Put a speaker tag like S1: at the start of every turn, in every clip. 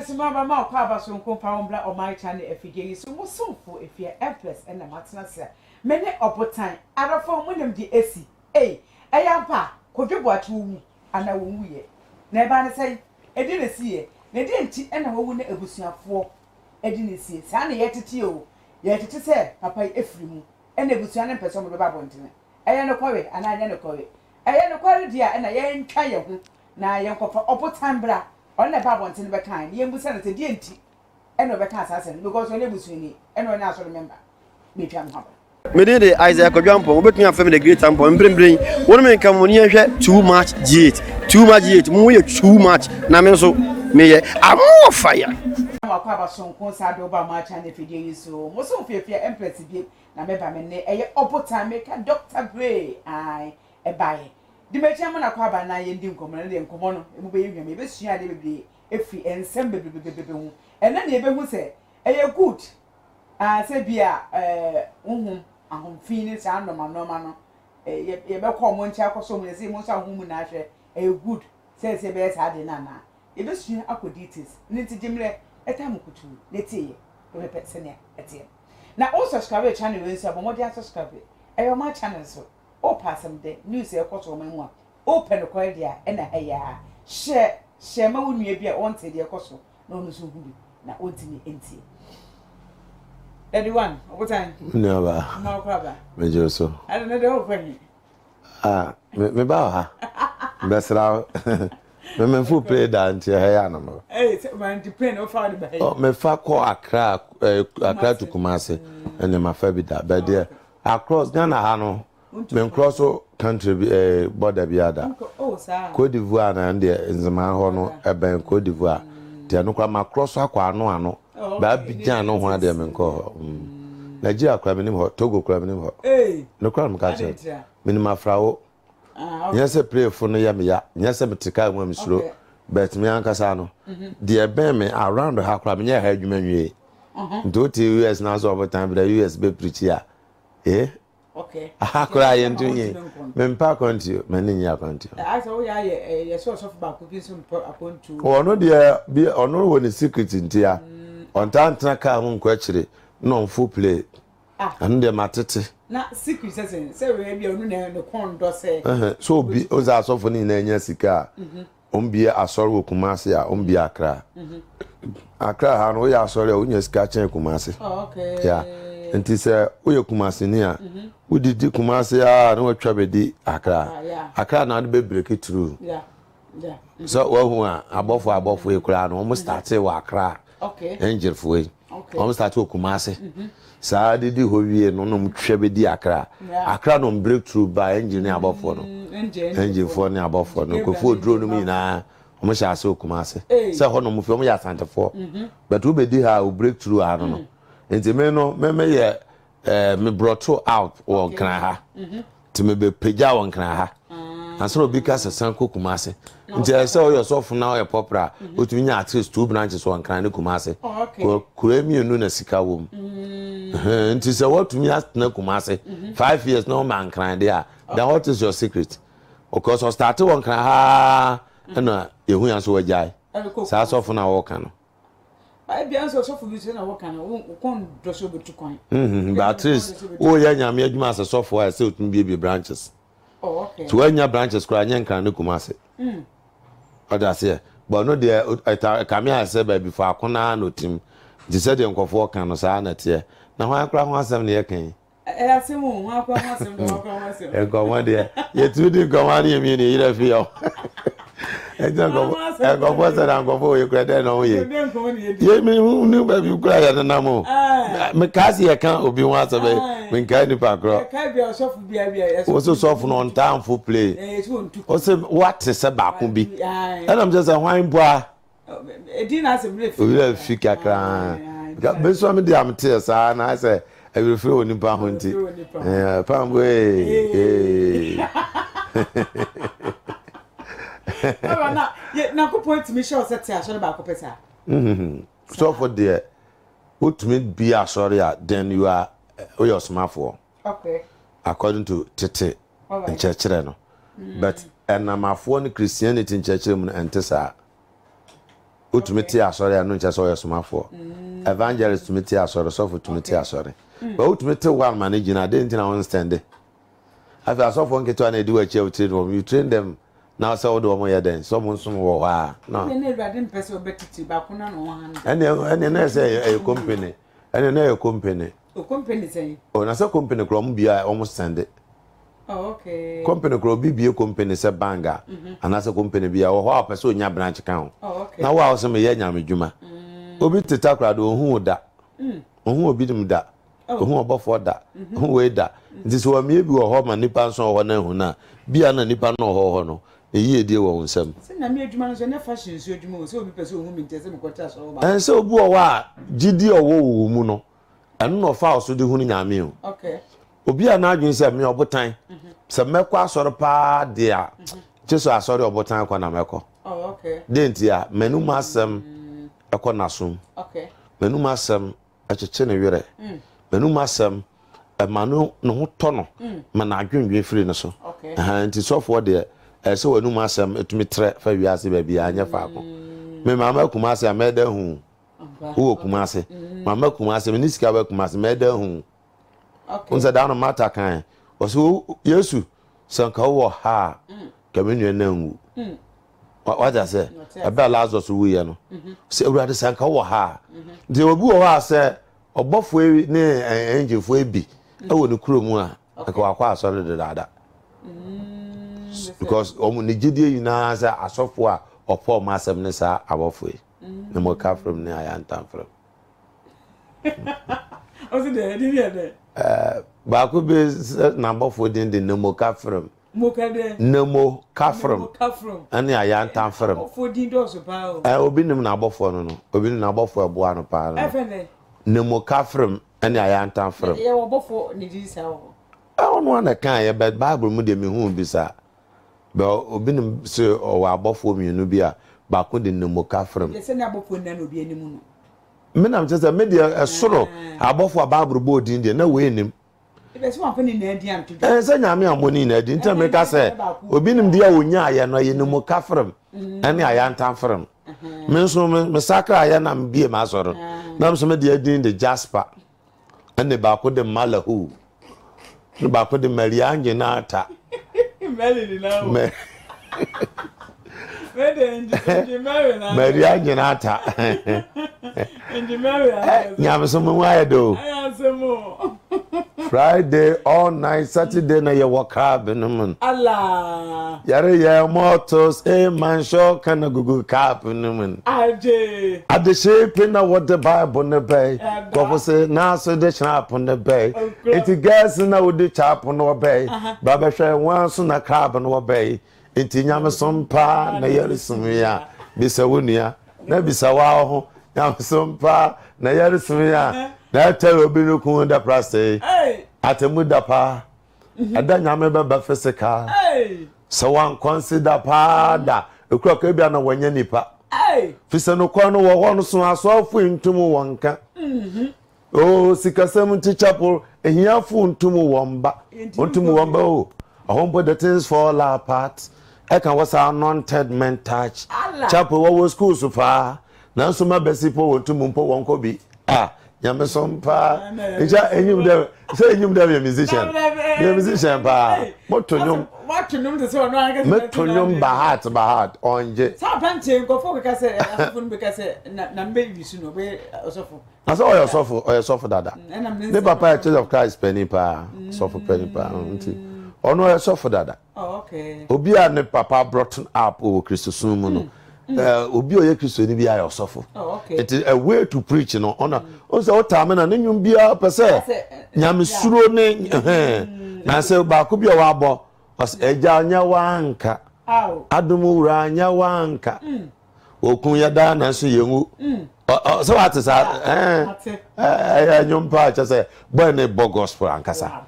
S1: Medicine Mama Quabason Compound or my channel if you get so for if you're Empress and the Matana. Many Obotan, other form William the AC. Eh, Ayampa, Kodwo watch woo, and I won't we. Never say, I didn't see it. They didn't see any woman a bushia for. I didn't see it. Sandy yet to you. Yet it is said, Papa Ephraim, and a bushia person with a babontin. I am a quarry, and I am a quarry. I am a quarry, dear, and I ain't tired. Now, young for Obotan bra. On the babon in the kind, you must send it to DNT. And over Cassan, because when you was winning, and when I remember. Me jam harbor.
S2: Me dey Isaac Ojampo, obekin afem the great ampo, mbrenbren. Won me kan woni ehwe too much G8. Mu ye too much. Na me so me ye amo fire.
S1: Ma kwa ba son kon sa do ba ma cha na fidie yi so. Mo so fiafia empress bi na me ba me ne eye Obotan make Dr. Gray ai e bae. Di me cha mo na kwa ba na ye ndi nkomo na de nkomo no. E mo be yihwa me be sua de bebre efi ensem bebre hu. E na ne be hu se eye good. Se bia ahomfin ni sa normal no ye be ko mo ncha akoso mo se mo sa homu na hwe good se be sa de na ye be sua akoditis ni ti jimre etam kutu neti ye be sene etie na o subscribe channel we so mo dey subscribe my channel so o pass am de news e koso mo mu a open ko dia e na ya share ma wo nua bia on te de koso na onu so hu na ontimi enti Everyone, Obotan.
S2: Never.
S1: No problem.
S2: Me so.
S1: I don't know the whole thing.
S2: Me ba ha. Besra. Me full play dance here na mo.
S1: Eh, man depend on found by.
S2: Oh, me fa ko Accra to Kumasi and ma fa bi da. But there across Ghana ha no. Me cross country border bi ada.
S1: Oh, sir.
S2: Cote d'Ivoire na ndie nzema ho no ben Cote d'Ivoire. Dia no kwa ma cross akwa ano. Ba bijan no ho ade me nko Nigeria kwa minim ho Togo kwa minim ho no kwa mkache minim afrawo nyese play for no ya me ya nyese metika mu amsuro but me ankasa no de ben me around ha kwa me nya ha adwuma nwie ndo ti US na so Obotan bi da US be preach ya
S1: okay
S2: aha kwa ye ntu ye me mpa konti me ni nya konti
S1: I say we ye so Osofo ba ko bi so akontu
S2: ono de bi ono wo ni secret ntia on tantra ka hu nkwachire no full play anu de matete
S1: na secret say we bia onu na ne kondo say
S2: so bi oza Osofo ni na anya sika ombie asoro Okumasi a ombie Accra ha no ya asoro onya sika chen Kumasi
S1: okay
S2: ya nti se oye Kumasi ni a udidi Kumasi a na watwa bedi Accra na de be break through so wo hu a abofo ekura no mo start wa Accra
S1: okay
S2: angel for almost start to Kumasi sa didi ho wie no mtwe be di Accra no breakthrough by engineer abofo no engine for ni abofo no kofo dro no nyina omo sha ase Kumasi say ho no mfi omo ya santefo but we be di ha breakthrough ano no enti me no me ye me brought out o kran ha ti me be peja won kran ha ansoro bi ka sesan ko Kumasi nti say o Osofo na o popra otumi nya at least 2 branches on kran ne Kumasi ko mienu na sika wom nti say what me ask na Kumasi 5 years no man kran there then what is your secret because I started on kran ha na ehu ya so wajai sa Osofo na wo kan no
S1: I be answer Osofo bi say na wo kan no kon do so betu kwan
S2: but at least o ya nyame adwuma as Osofo a say otumi bi branches
S1: okay
S2: so when your branches kra nya kran ne Kumasi oda say but no there kamia say ba before akona no tim je say de nkofo kan no sa na tie na ho akra ho asem ne yekan
S1: asemu ho akra ho asem do akra ho asem
S2: enko de ye tu di goma ni mi ni ira fi yo enko bo say na nkofo ye kra de no ye ye mi hu ba bi kra ya na mo me kasi ye kan obi ho asabe me kan ni pa kro
S1: ka bia Osofo bia
S2: o so Osofo no time full play o say what is ba ko bi and I'm just a wine boy
S1: edina asem le
S2: fi kakra be so me dey am tell sa na say I will feel oni pa ho nti pam we
S1: na ko point me show set ya so ba ko pesa
S2: so for there utumi be sorry then you are your smartphone
S1: okay
S2: according to tete in church no but enamafo ni Christianity in church mu ente sa Utumiti asori anu nche so yesomafo. Evangelist tumiti asori Osofo tumiti asori. But utumiti one manage na dey ntina understand. After Osofo nketo na edi wachi you train them now say odo omo yeden so mo nso wo ha. No.
S1: Ne Ewurade mpese obetiti ba kuna no han.
S2: Ene na say a company. Ene na a company.
S1: O company say.
S2: Oh na say company kro mo bia almost send it.
S1: Oh, okay.
S2: Company kro bibie company se banga. Anase company bia wo ho apese onya branch kan.
S1: Oh, okay.
S2: Na wa so me ye nyame dwuma. Obi teta kra do ohu da. Ohu obi dim da. Ohu obofo da. Ohu we da. Nti so wa me bi wo ho ma nipa nso ho na hu na bia na nipa no ho no. Eyi edie wo nsam.
S1: Se na me adwuma no so na fashion so adwuma o se obi pese ohu mi ntese me kwota so ba.
S2: En se obi o wa gidi owo wo mu no. Enu no fa so de hu ni nyame o.
S1: Okay.
S2: Obi a na adwun se me Obotan. Se mekọ asọrọ pa de a. Jesu asọrọ Obotan kwa na mekọ.
S1: Oh, okay.
S2: Denti a menum asem ekọ nasum.
S1: Okay.
S2: Menum asem acheche ne were. Menum asem emanu no ho tọ no. Ma na adwundwe firi no so.
S1: Okay.
S2: Nti sofo de se wenum asem etumi tre fa wiase ba bia anya fa ko. Me mama kumase ameda hu. Wo kumase. Mama kumase me nisika ba kumase meda hu.
S1: Okay.
S2: Unza down matter kan. Oso Yesu sanka wo ha. Kamenu na nwu. What I say? About Lazarus wu ye no. Se Ewurade sanka wo ha. De obi wo ha se obofo ne angel ebi. E wo ne kuromu a. Aka wakwa asore de dada. Because omu ne gidie yina say asofo a opo masem ne sa abofo e. Ne mo ka from ne ayantan from.
S1: Osi de di de.
S2: Baako be na abofo din de ne mo ka from.
S1: Mo ka de.
S2: Ne mo ka from.
S1: Mo ka from.
S2: Ani ayantan from.
S1: Abofo din do so pa o.
S2: Obi nim na abofo no no. Obi nim na abofo ebo no pa no.
S1: Efene.
S2: Ne mo ka from ani ayantan from.
S1: Ye wo abofo ni di sa o.
S2: Ono na kan ye but Bible mu de me hu bi sa. Be obi nim se o wa abofo mienu bi a baako de ne mo ka from.
S1: Ye se na abofo na no bi animu no.
S2: Me na mtse se me de esoro abofo Bible bo din de na we nim.
S1: Ebe se wan fa ni na di anto.
S2: Se nyame amoni na di nta me ka se obi nim de a onya aye no ye ne mo ka from. Ani ayantan from. Me nso me sakra aye na mbie ma asoro. Na mso me de din de Jasper. Ane baako de Malahu. Ne baako de Maria Ngenata.
S1: Meli na o. Me de nji Mary na.
S2: Maria Ngenata.
S1: Nji Mary.
S2: Nyame so mo aye do.
S1: Aya se mo.
S2: Friday all night, Saturday na ye work hard benum.
S1: Allah.
S2: Yare ye motos man show kana gugu cap benum.
S1: Aje.
S2: At the shape na what the Bible ne bay. Ko say na so the sharp on the bay. It gas na with the chap on the bay. Baba hwe wan so na crab no bay. Enti nyame sompa na yare sumia. Bisa wonia. Na bisa wa ho. Nyame sompa na yare sumia. Na tell obi no kun da praste.
S1: Hey.
S2: Atemu da pa. Ada nyame baba physical.
S1: Hey.
S2: So one consider pa da. Ekura ka bia na wanya nipa.
S1: Hey.
S2: Fise no kwa no wo ho no so asofu ntumu wonka. Oh sikasem nti chapel ehiafu ntumu womba. Ntumu womba o. Ahombo the things fall apart. I can was anointed men touch. Chapel wo school so far. Na so ma besipo ntumu mpo wonko bi. Nyame sompa. Eja enyum dem. Say enyum dem musician. You musician pa. Motonyum.
S1: Motonyum de so no anga.
S2: Motonyum bahat onje.
S1: Sa pante nko fo ka say asofo no ka say na mbe bisu no be osofo.
S2: Asa oyosofo dada. Ne papa Church of Christ penny pa. Sofo penny pa. Nti. Ono oyosofo dada.
S1: Oh, okay.
S2: Obi a ne papa brought up o Christosum mu no. Obi oye Kristo ni bia Osofo.
S1: Oh, okay.
S2: It is a way to preach no. Ona on say o time na nyum bia pese. Nyame suro ne na say ba ko bia wa abo. Os eja anya wanka. Adumu wura anya wanka. Okun ya da na so yengu. So what is nyum pa cha say boy ne bo gospel ankasa.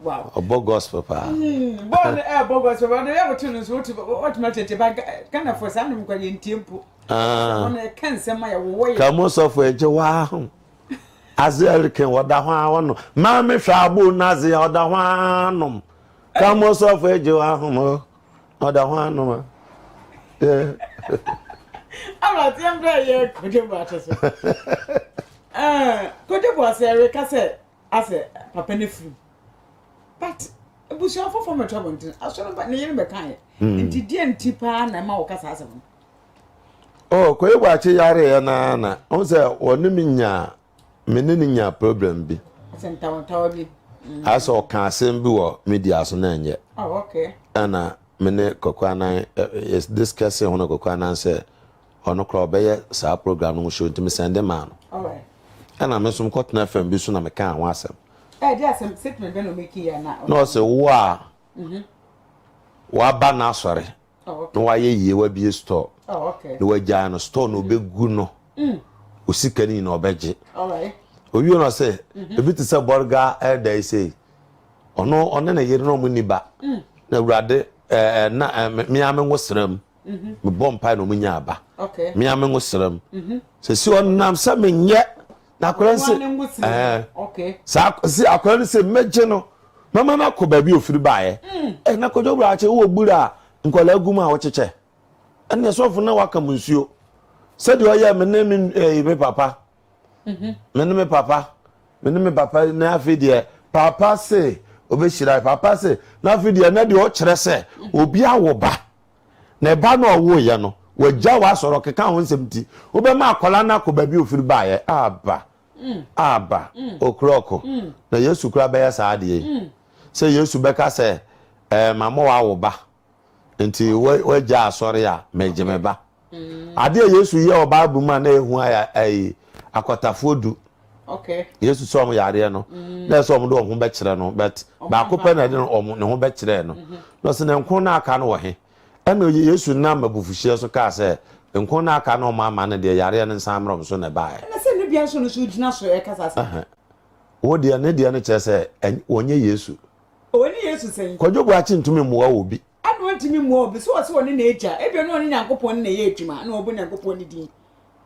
S1: Wow.
S2: Obo gospel pa.
S1: Bo gospel. But they have to so what matter te ba kana for some kwa ntiempo. On e kan sema ya wo ye.
S2: Ka Osofo eje wa ho. Azel ken woda ho awono. Ma me hwa abo naze oda ho anom. Ka Osofo eje wa ho mo. Oda ho anom.
S1: Ala tiambra ye Kodwo atese. Kodwo ase ka se ase papa ne fru. But ebusia fofo me trouble ntin. Aso no ne yiri be kan ye. Nti die ntipa na ma wo kasa ase no.
S2: Oh, Kodwo ache yare ya na. On se wonu minya menene nya problem bi.
S1: Ase ntawo bi.
S2: Asa o kan asem bi wo media so na nye.
S1: Oh, okay.
S2: Ana mene kokwana is discussing hono kokwana say ono kro be sa program no show ntimi send man.
S1: All right.
S2: Ana me so mkotna FM bi so na me kan ho asem.
S1: Just some statement no make here na.
S2: No say wa. Wa ba na asore.
S1: Oh, okay.
S2: No wa ye yie wa bi store.
S1: Oh, okay.
S2: No wa ja no store no beggu no. Osika ni na obeje.
S1: All right.
S2: Owi no say e bi ti say borga dey say. Ono na yire no mu ni ba. Na urade na me amenwo sram. Me bom pa no munya aba.
S1: Okay.
S2: Me amenwo sram. Se si onam sa menye na akwaranse
S1: okay.
S2: Sa si akwaranse meje no. Mama na ko ba bi ofiri baaye. Na Kodwo bra ache wo gbura nkola guma wo cheche. Ene sofo na waka munsuo. Se de oya me na me papa. Me papa na afi de papa say obeshira papa say na video na de o kire se obi awoba na ba na owo ye no wagya wa soro keka ho nsemti obema akola na akoba bi ofiri baaye aba okroko na Yesu kura be ya saade se Yesu beka se mama wa awoba nti wagya asore ya mejemeba ade Yesu ye oba bu ma na ehu ai akotafodu.
S1: Okay.
S2: Yesu so mo yare no. Na so mo do ho be kire no but ba ko pe na de no ne ho be kire no. No se ne nko na aka no wo he. E na Yesu na mabufuhie so ka se nko na aka no ma ma ne de yare ne nsan mrom so ne bae.
S1: Na se ne bia so no so gina so e kasa se.
S2: Wo de ne kire se wonye Yesu.
S1: Woni Yesu sen.
S2: Kodwo bu achi ntumi muwa obi.
S1: Adu ntumi muwa obi so se woni na eja. Ebia no ni Nyankopon na ye adwuma na obo Nyankopon ni din.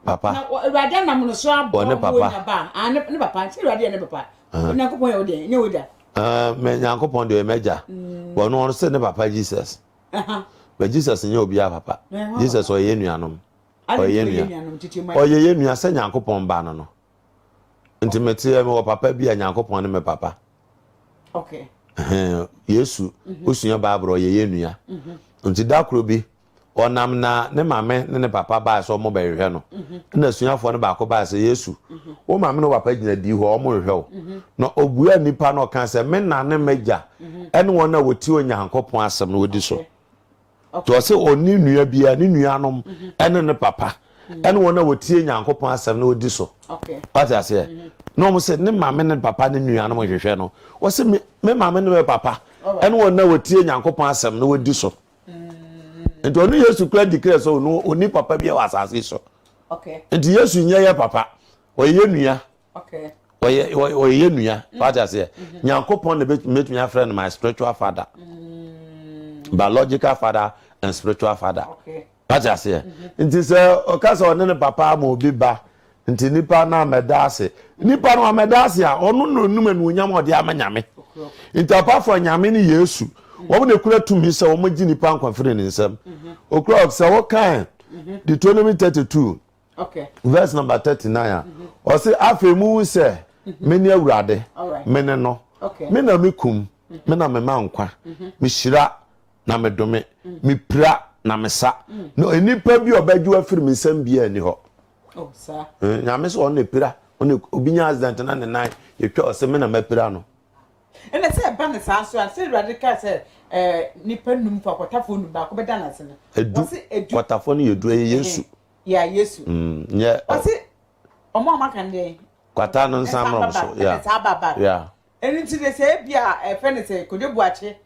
S2: Papa.
S1: Na Rada na mo so abo
S2: ne papa.
S1: Ba. Ne papa. Ti Rada ne papa. Nyankopon ye ode, nye oda.
S2: Me Nyankopon de meja. Wo no se ne papa Jesus. But Jesus nye obi a papa. Jesus o ye nuanom. O ye nuanom. O ye nua se Nyankopon ba no no. Intimate me wo papa bi a Nyankopon ne me papa.
S1: Okay.
S2: Yesu osunya Bible o ye nua. Nti dakro bi onam na ne mame ne papa ba so mo behwe no na sunyafo ne ba ko ba se Yesu o mame no papa gina di ho o mo hwe o na obua nipa no kan se me na ne meja ene won na woti Onyankopon asem no wodi so to se oni nua bia ne nuanom ene ne papa ene won na woti Onyankopon asem no wodi so
S1: okay
S2: what I say no mo se ne mame ne papa ne nuanom hwehwe no wo se me mame ne papa ene won na woti Onyankopon asem no wodi so. Nti onu Yesu kura declare so no oni papa bia wa asase so.
S1: Okay.
S2: Nti Yesu nye ye papa. Oye nua.
S1: Okay.
S2: Oye nua. What I say. Nyankopon na meet me friend my spiritual father. Biological father and spiritual father.
S1: Okay.
S2: What I say. Nti se okasa one ne papa ma obi ba. Nti nipa na medase. Nipa no medase a onu no num anu nyam ode amanyame. Nti apart from nyame ni Yesu. What would the kura to me so much in the pan conference in some? O'clock, so what kind? Deuteronomy 32.
S1: Okay.
S2: Verse number 39. Or say, after moon say, many a rade, many no.
S1: Okay.
S2: Mena me kum, mena me mankwa, me shira, na me dome, me pra, na me sa. No, any pebby or bed you have for me some beer any ho.
S1: Oh, sir.
S2: Yamis on the pira, on the Ubinas than the night, you call a semina me pirano.
S1: And I said, Bannis answer, I said, Radical said, Nippenum for Quataphone back over Danison.
S2: Quataphone, you do a yes.
S1: Yeah, yes.
S2: Yeah.
S1: What's it? Oh, Mamma can day.
S2: Quatan and some, yeah. Yeah.
S1: And into the say, yeah, a friend say, could you watch it?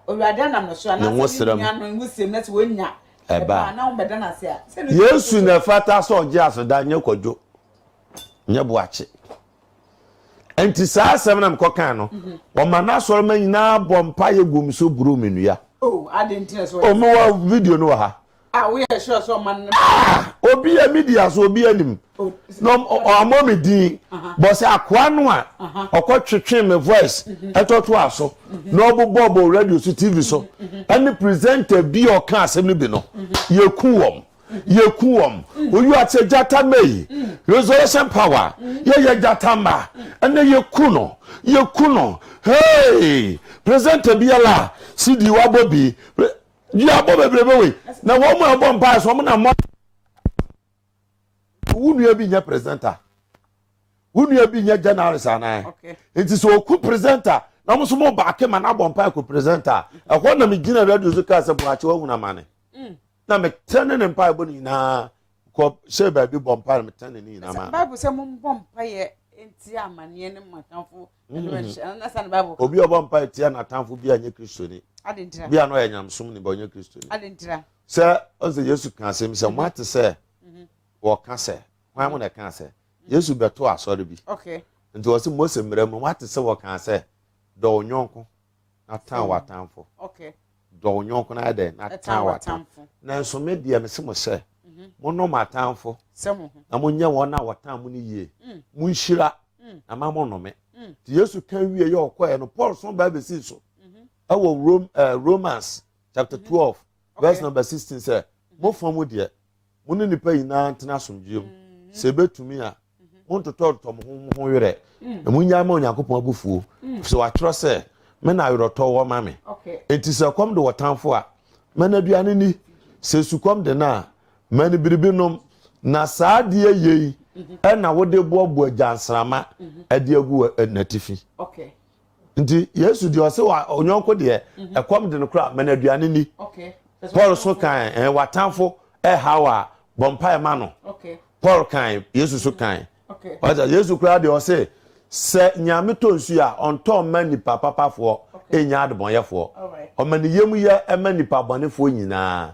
S1: Or Radan, I'm not sure.
S2: And what's the
S1: man with him? That's when ya. A bar now, but then I say,
S2: yes, soon the fat saw just Daniel Kodwo. You watch it. Enti saa asem na mkokan no o mana soro man na bompa ye gum so buru menua.
S1: Oh, I didn't know so.
S2: O mo video no ha.
S1: We are sure so man.
S2: Obi e media so obi anim. No o mo me din. But say akwa no a okotwetwe me voice etoto aso. No bobo radio so TV so. Any presenter bi o kan asem no bi no. Ye ku wom. ye kuom oyu ate jata mei resurrection power ye jatamba ene ye kuno hey present biala sidi wabobi ya bobebrebe we na wo mo abom pa so mo na mo wunu bi nya presenter wunu bi nya general sana okay enti so ku presenter na mo so mo ba ke ma na abom pa ku presenter e ho na me gina radio so ka se Boakye wa huna mane na me tene ne mpa bo ni na ko se ba bi bom pa me tene ni na ma
S1: Bible se mo bom pa ye enti amane ne matanfo na san Bible
S2: obi obom pa tia na tanfo bi anye kristoni
S1: adentira
S2: bia no yanyamsom ni ba anye kristoni
S1: adentira
S2: se onse Yesu kan se mi se mo ate se wo kan se kwa mo na kan se Yesu beto asori bi
S1: okay
S2: nti wo se Mose mrem mo ate se wo kan se do onyonko na tan watanfo
S1: okay
S2: do onyonko na de na tan watanfo na nso me de me se mo se mo no matanfo
S1: se mo
S2: na mo nya wona watan mo ni yie mo nshira na ma mo no me ti Yesu kan wie ye okoye no Paul so ba be si so awo Romans chapter 12 verse number 16 say mo fam de mo ni nipa yina ntena somdwem se betumi a mo ntoto mo ho yere na mo nya ma Onyankopon abufuo so wa tro se me na yoroto wo ma me
S1: okay
S2: enti se kom de wotanfo a me na duane ni se sukom de na mani biribinom na saade yei na wode bobo ajansrama ade agu natifi
S1: okay
S2: nti Yesu de ose wa onyonko de ekom de no kra mena duane ni
S1: okay
S2: Paul so kan watanfo hawa bompa ma no
S1: okay
S2: Paul kan Yesu so kan
S1: okay
S2: wacha Yesu kra de ose se nyame tonsu a onto mani papapafo enya adbonyefo o mani yemu ye mani pabonefo nyina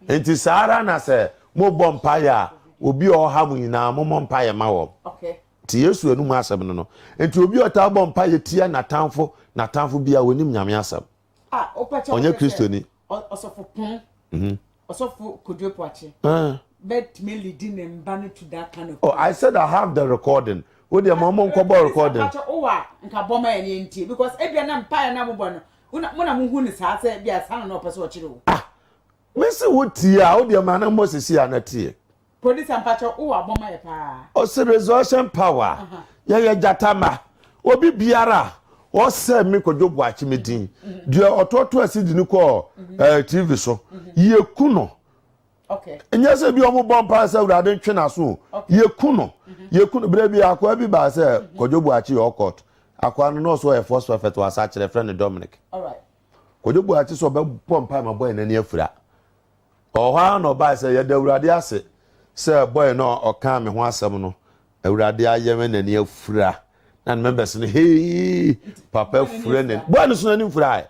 S2: nti sara na se mo bompa ya obi oha mu nyina mo bompa ya ma wo
S1: okay
S2: ti Yesu enu mu asem no nti obi ota bompa ye tia na tanfo bia wonim nyame asem
S1: opacha
S2: onye Kristo ni
S1: Osofo pon Osofo Kodwo Boakye bet me leading and ban to that kind of
S2: oh I said I have the recording what the mom nkobo recording
S1: nka boma ye nti because ebia na mpa na mo bo no una mo hu ni sa se bia sa no pese o chire o
S2: Mesi wotia wo de ma na Moses ya na tie
S1: police ampacho wo aboma ye pa
S2: o se resurrection power ye jatama obi biara o se mi Kodwo Boakye medin de ototo asidi ni ko TV so ye kuno
S1: okay
S2: enya se bi omo bompa se urade ntwe na so ye kuno bra bi akwa bi ba se Kodwo Boakye your court akwa no so e first prophet was a chere friend Dominic
S1: all right
S2: Kodwo Boakye so be bompa ma boy na ni afura oha no ba se ye da urade ase se boy no oka me ho asem no urade ayeme na ni afura na members no hey papa fura ne boy no so na ni fura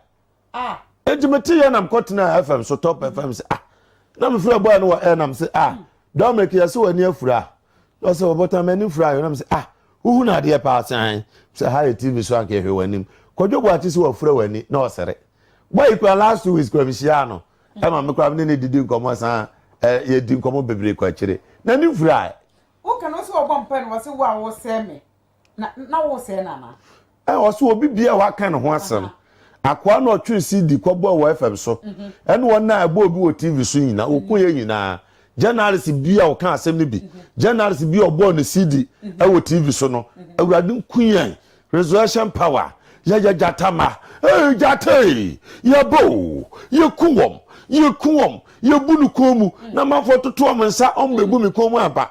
S2: ejimeti ye nam kotena FM so top FM se na me fura boy no wa nam se Dominic ye se wani afura no se Obotan mani fura yo nam se uhu na de pa san se ha TV so anke hwe wanim Kodwo Boakye se wa fura wani na osere boy kwa last 2 weeks kwa mishia no ma me kwa ne didi nkomo san ye di nkomo bebre kwa kire na ni fura
S1: o kan o se obompa no se wa wo se me na wo se na
S2: o se obi bia wa kan ho asem akwa na otwe CD kwabo wa FM so ene won na agbo obi wo TV so nyina okunye nyina journalist bia o kan asem ni bi journalist bia obo no CD e wo TV so no awurade nkunye resurrection power ya jatama jate ya bo ye kuwom ye bunu komu na mafo toto omensa ombebu mi komu aba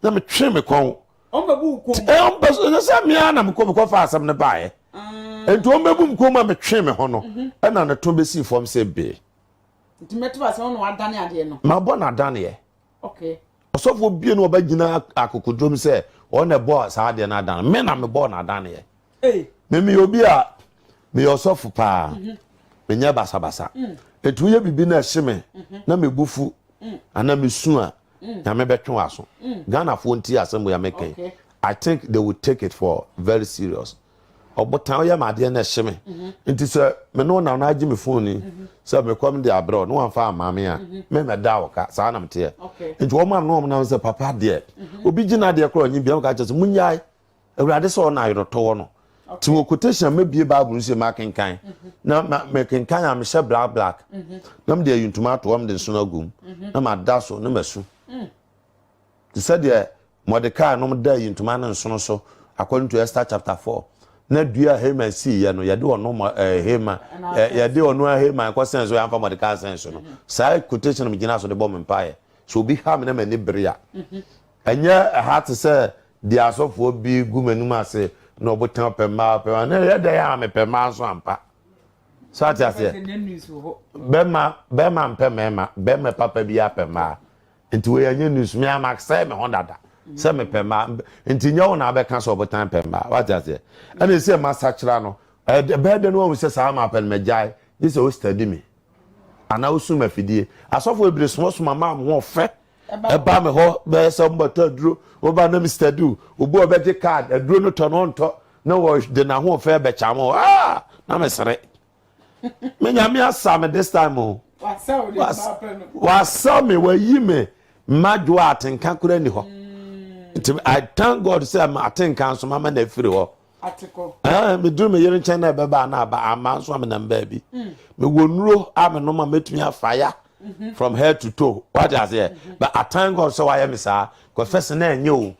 S2: na me twe me kon
S1: ombebu komu
S2: ombebu se me ana me komu ko fa asem ne baaye ento ombebu mi komu me twe me ho no e na ne to besi fom se be
S1: nti meto ase no adane ade no
S2: ma bo na adane ye
S1: okay
S2: Osofo bie no obagina akokodrom se o na bo sa ade na adane me na me bo na adane ye me obi a me Osofo pa me nya basabasa etu ye bibi na hye na mebufu ana mesu a na me betwe aso Ghana fo nti asem ya meken I think they will take it for very serious Obotan ya ma de na hye me nti se me no na agi me phone se me kom de abroad no amfa amame a me da woka sa na mte nti wo ma no na se papa de obi gina de kro nyi bia ka chese munyai awurade so na ayoto no To wo quotation me bie Bible nse ma kenkan. Na me kenkan am she black. Na me de yuntuma to am de so na gum. Na ma da so na masu. They said the Mordecai no da yuntuma na nso so according to Esther chapter 4. Na dua Haman see ye no ye de ono Haman ye de ono Haman ko sense so ya fa Mordecai sense no. Sai quotation me gina so de bomb empire. So be ha me na mani bria. Enya ha to say the Osofo bi gumanum ase no Obotan pema na ye da ya me pema so ampa. So ati ase. Bema pema bema papa bi apema. Nti we anya news me amak say me hondada. Say me pema nti nya wona be kan so Obotan pema. What ase. And say massacre no. The bed no we say sa ma pen megai. This o study me. Ana usu mafidie. Asofo ebire so mama ho fe. Eba me ho be se mbota duro. Oba na Mr. Do. Obo obeti card. Duro no ton on to. No wo de na ho fe be chamo. Ah! Na me sere. Me nyame asa me this time o. Wasa me wa yi me. Madwo atenka kura ni ho. I thank God say am atenka so mama na firi ho.
S1: Article.
S2: Me do me yere nchen na beba na ba ama so am na mba bi. Me wonuro am no ma metumi afaya from head to toe. What is here? But I thank God so I am sir. Cause first na enye o.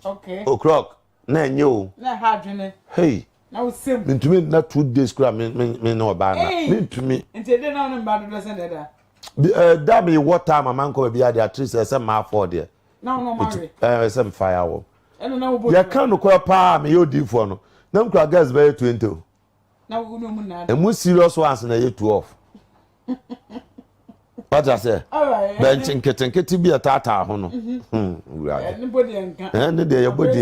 S1: Okay.
S2: O'clock na enye o.
S1: Na hardwene.
S2: Hey.
S1: Na we sim.
S2: Me na 2 days kura me no ba na. Me tumi.
S1: Nti dey na no ba do send that.
S2: That be what time my man ko be at at least say ma afford there.
S1: No marry.
S2: Some fire wo.
S1: Eno na wo.
S2: Ya kan no ko pa me yo di for no. Na mkra gas be 20.
S1: Na wo no mu na.
S2: E mu serious ones na ye 12. What I say?
S1: All right.
S2: Ben chinketi bi atata ho no.
S1: Anybody enka.
S2: Ne de ye body.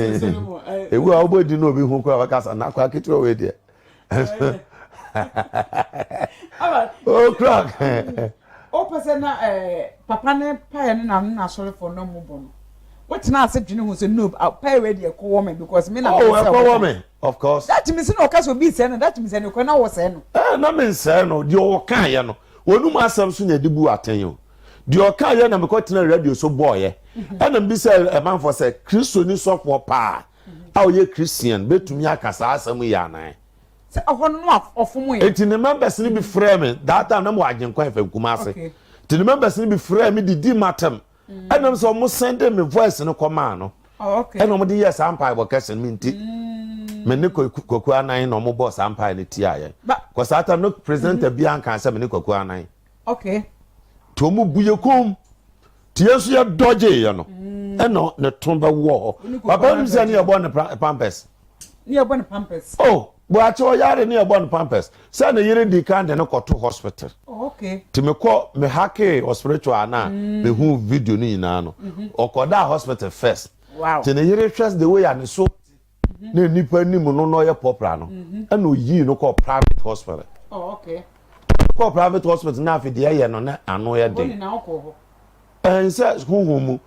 S2: E wo a body no bi hu ko akasa na kwa kitwa we de.
S1: All right.
S2: Oh crack.
S1: O person na papa ne pa na sorry for no mo bon. What na say dwene hu say no pa we de ko woman because me na
S2: oh ko woman of course.
S1: That means no ka so bi say no that means no ko na wo say no.
S2: Na me say no de o kan ye no. Wonu ma asam so na dibu atenyo. De o kan ye na me ko tena radio so boy. Na bi say e man for say Christo ni so for pa. A o ye Christian betumi akasa asam ya nan.
S1: Say ahon no ofomo ye.
S2: Enti ne members ni bi frame me that time na mo agyen kwan fa kuma ase. Ti ne members ni bi frame me di matem. Enam so mo send me voice no koma no.
S1: Oh okay.
S2: Enam di yes ampai bo kesen me nti. Me ne koku anan no mo boss ampai ne ti aye. Cause that time no presenter bi an kan say me ne koku anan.
S1: Okay.
S2: To mo buye kom. Ti yesu ye doje ye no. Eno ne tomba wo. Papa mi say ne ye born pampers.
S1: Ne ye born pampers.
S2: Oh, Boakye o yare ne ye born pampers. Say ne yire di kan de no koto hospital.
S1: Oh okay.
S2: Ti me ko me hake hospital ana me hu video ni nyina no. Okoda hospital first.
S1: Wow.
S2: Ti ne yire trust the way and so na nipa ni mu no ye popra no. And no yi no ko private hospital.
S1: Oh okay.
S2: Ko private hospital na fi de ye no na ano ye de.
S1: Oni na ko ho.
S2: Say hu mu.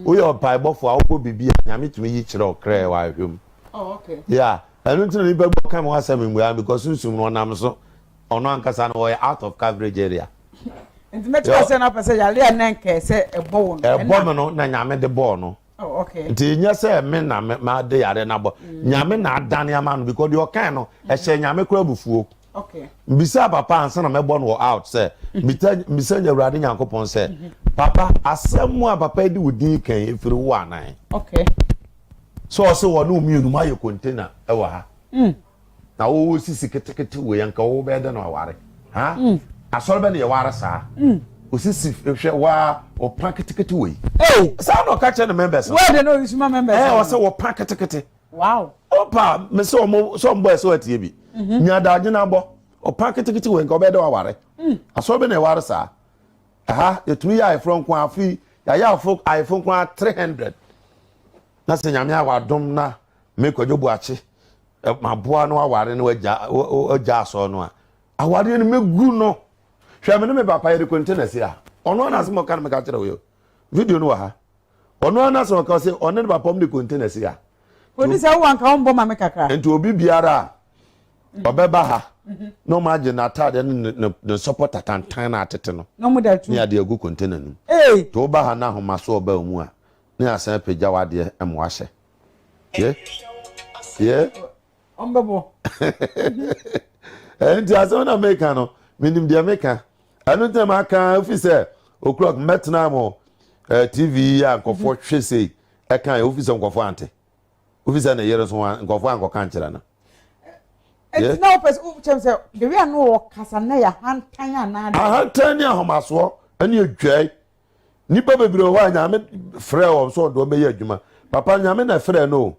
S2: O ye opai bofo a wo bibia nyame tumi yi kire okra wa hwem.
S1: Oh okay.
S2: Yeah. And until ni ba come wa say me because sunsum no nam so ono ankasa no out of coverage area.
S1: Nti me twa say na pese ya le na nke say ebo won.
S2: Ebo me no na nyame de ball no.
S1: Oh okay.
S2: Nti nya say me na ma de yare na bo. Nyame na adane ama no because the okan no e hye nyame kura bufuo.
S1: Okay.
S2: Mbisa papa ansa na me bo no out say mbisa nya urade nyankopon say papa asemu a papa di wudi kan efiri wo anan.
S1: Okay.
S2: So so wo no mienu ma ye container e wa ha. Na wo sisi ketekete we yanka wo be de no aware. Ha? Asoro be ne ye ware sa. Osisi hwe wa o paketekete we.
S1: Hey,
S2: Sa no ka che ne members.
S1: where they know you my members?
S2: O say wo paketekete.
S1: Wow.
S2: Opa me so mo so mbo so atie bi. Nya da agye na bo. O paketekete we nka be de aware. Asoro be ne ware sa. Aha, yetumi ya iPhone kwa afi, ya iPhone kwa 300. Na se nyame awadom na me Kodwo Boakye maboa no aware no oja so no a aware no megu no hwe me no me papa ye container si a ono na se mo kan me ka kire wo video no wa ha ono na se mo ka se ono ne papa mo de container si a
S1: Oni se wo anka won bo ma me kakra
S2: enti obi biara obeba ha no ma je na tade no support atantan na atete no
S1: no mo da tu
S2: ne ade agu container no to ba ha na homa so oba mu a ne asan pagya wade em wa hye ye
S1: Ombebo.
S2: Enti aso na America no, minim di America. Anu tem aka officer o'clock metna mo TV ya nkofo hwe sei. E kan officer nkofo ante. Officer na yere so nkofo anko kan kira na.
S1: It's no person who tells you the way I know Casanaya, Hantanya,
S2: Hantanya Homaso, and you jay. Nipa bebre ho anya frɛ o so do me adwuma. Papa nya me na frɛ no.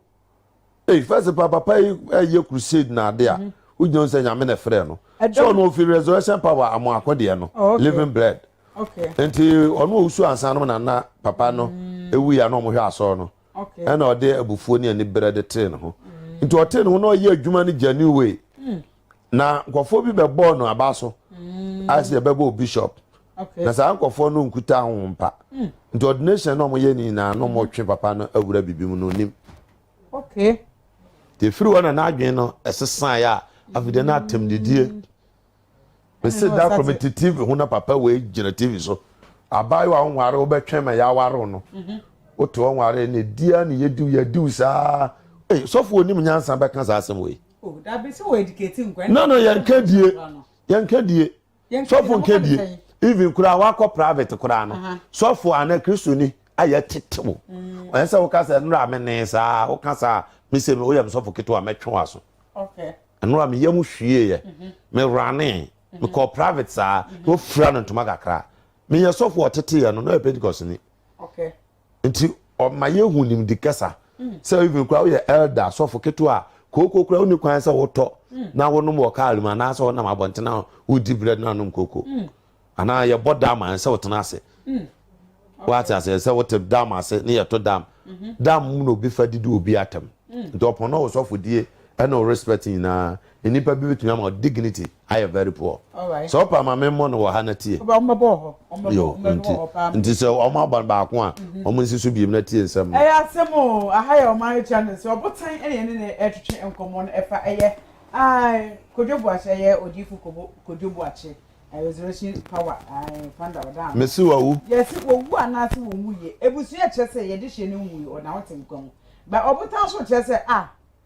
S2: First papa ye crusade na de a. Ujo say nya me na frɛ no. So no fi resurrection power amo akode no. Living bread.
S1: Okay.
S2: Enti ono usu ansa no na papa no ewu ya no mo hwe aso no.
S1: Okay.
S2: And ode abufuo ni ani bread tin ho. Nti ote no no ye adwuma ni jani we. Na nkofo bi be ball no abaso. As ye bebo bishop.
S1: Okay.
S2: Na sa nkofo no nkuta ho mpa. Nti ordination no mo ye ni na no mo twe papa no awura bibim no nim.
S1: Okay.
S2: Te free one na adwen no esesan ya afide na atemdidie. We sit that from TV ho na papa we gina TV so. Abayo a nware obetwe ma ya waro no. Oto nware ne dia ne yedu sa. Sofo onim nyansa be kan sa asem we.
S1: Oh, that be so educating when.
S2: No, yankadie. Sofo nkadie. Even kura wako private kura no. Sofo ana Kristo ni aye tetewo. Onse wo kasa nra me ne sa, wo kasa me se me wo yam sofo keto a metwe waso.
S1: Okay.
S2: Nra me yam hwie ye. Me rane, me call private sa, wo fra no ntoma kakra. Me ye sofo otete ye no no Pentecost ni.
S1: Okay.
S2: Nti o ma ye hu nim dikasa. So even kura wo ye elder sofo keto a koko kura uni kwan sa woto na wono mo kaal ma na so na mabontena udi bread na num koko ana ye boda ma sa wotena ase what ase say wot dam ase ne ye to dam dam mu no bi fadidi obi atam do pono wo so fodie e no respecting na enipa bi betumi am dignity I am very poor.
S1: All right.
S2: So pa ma memmo no wo ha na tie
S1: Ombebo.
S2: Nti se o ma ban ba ko a o mo nsisu bi na tie nsam
S1: asemo ahaya o my channel so Obotan ne etwetwe enkomo no efa Kodwo Boakye ye odifu Kodwo Boakye resurrection power fanda odan
S2: mesi wa wu
S1: yes wo wu anase wo wu ye ebusu ye kyese ye de hye ne wu o na wote nkom ba Obotan so kyese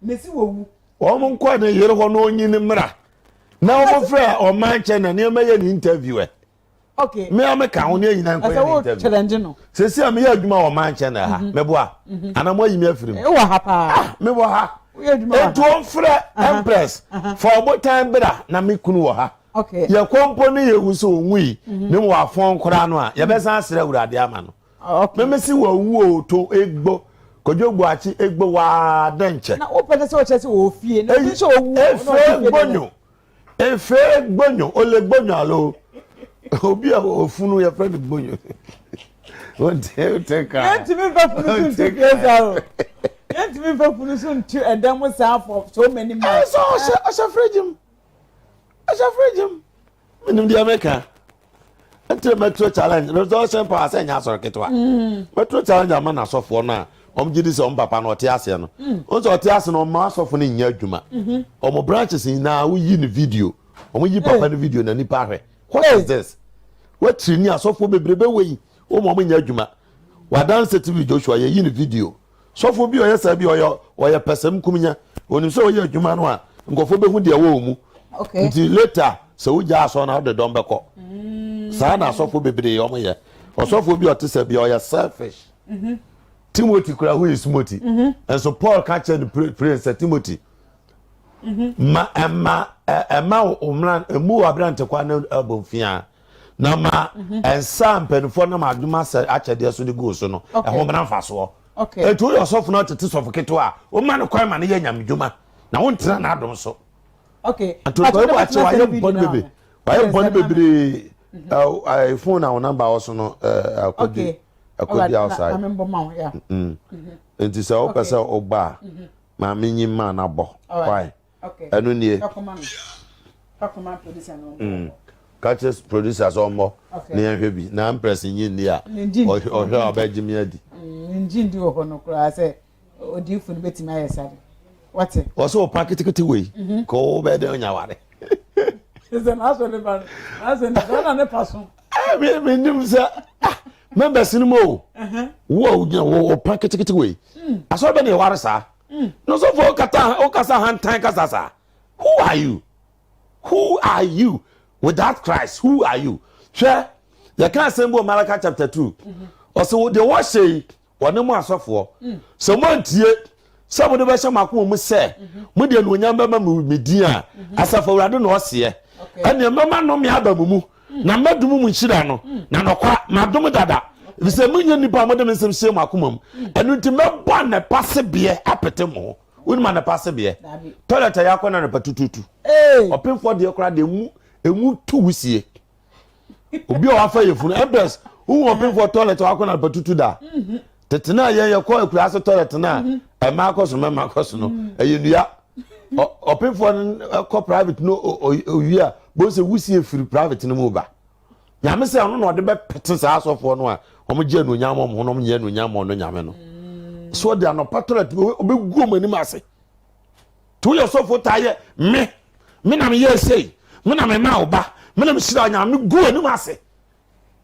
S1: mesi wo wu
S2: o mo nkwa na yere ho no onyi ne mra na o mo frɛ o man channel ne ma ye ni interview
S1: okay
S2: me am ka ho ne nyina nkwa
S1: ni interview challenge no
S2: se si am ye adwuma o man channel ha me bo a ana mo yimi afirim
S1: e wo ha pa
S2: me bo ha e to frɛ empress for Obotan bra na me kunu wo ha
S1: okay
S2: ye kompo ne ye hu so onwi ne mo afon kora no a ye be san sere urade ama no
S1: okay
S2: me si wo wu o to egbo Kodwo Boakye egbo wa danche
S1: na o pede se o kyese wo fie na bi so wu
S2: efe gbonyo ole gbonyo alo obi a ofunu ye friend gbonyo won't take ka
S1: yent me fa funu so tiesa yent me fa funu so ntu edam sa for so many months
S2: so asafrejim minim di America entre metro challenge resurrection power say nya soro ketwa metro challenge ama na sofo na omjidi se papa na ote ase no onso ote ase no ma sofo na nya adwuma omo branches na wo yi ni video omo yi papa ni video na nipa hwe what is this what trini asofo bebrebe we omo nya adwuma wa dance tv Joshua ye yi ni video sofo bi oya sa bi oya pesam kumnya onim se oya adwuma no a nkofo be hu de wo mu
S1: okay
S2: until later so we just on how the don beko sa na asofo bebre omo ye osofo bi ote se bi oya selfish Timothy kura who is Timothy and so Paul catch the prince Timothy ma omran emu abrante kwa na abomfia na ma ensa mpenfo na maduma se achede so de go so no e ho bran fa so
S1: okay
S2: etu yourself not to sofo keto a o ma no kwan ma ne nyamdwuma na won tena na adom so
S1: okay
S2: to ko wa che wa ye bon bebe iPhone na number also no
S1: okay
S2: akodi outside
S1: I remember ma yeah
S2: enti se o pese ogba ma menyi ma na bo why
S1: okay
S2: enu nie
S1: Pakoma producer no
S2: catches producers omo na ehwe bi na impress nyi ni a o hwe obagimi adi
S1: nji ndi ho no kura se odifu ni betimi ayesade what
S2: o so pakitikiti we ko be de onyaware
S1: is an asole ban as na ne paso
S2: me nim se members ni mo wo pakitikiti we aso be na ware sa no so for okasa hantan kasasa. Who are you? Who are you? Without Christ, who are you? Sure, you can't say more Malachi chapter 2. Also, the wash say, one more Osofo. Someone tie, some of the best maku say, Mudia no nyamba media, Asafo rado no ɔseɛ. And your mama no me abamumu. Na madumu mu nhyira no. Na nokwa madomu dada. If say munya nipa modem nsem sie makomam. Enu nti mebɔ na passe bie apete mo. Woni ma na passe bie. Toilet ya akɔ na na patututu. Opemfo de kora de emu tu wusie. Obi o afa yefunu ebes wo opemfo toilet akɔ na patutu da. Tetena ye kɔ akura so toilet na e ma akɔso ma akɔso no. Eyenua. Opemfo kɔ private no owia bo se wusie firi private no mu ba. Nyame se ono no de be pete sa asofo no a omo gye no nyam omo no nye no nyam no nyame no. So de no toilet obegu mani ase. To your sofo taye me na me ye sei me na me ma oba me na me shira nyame gu ani ase.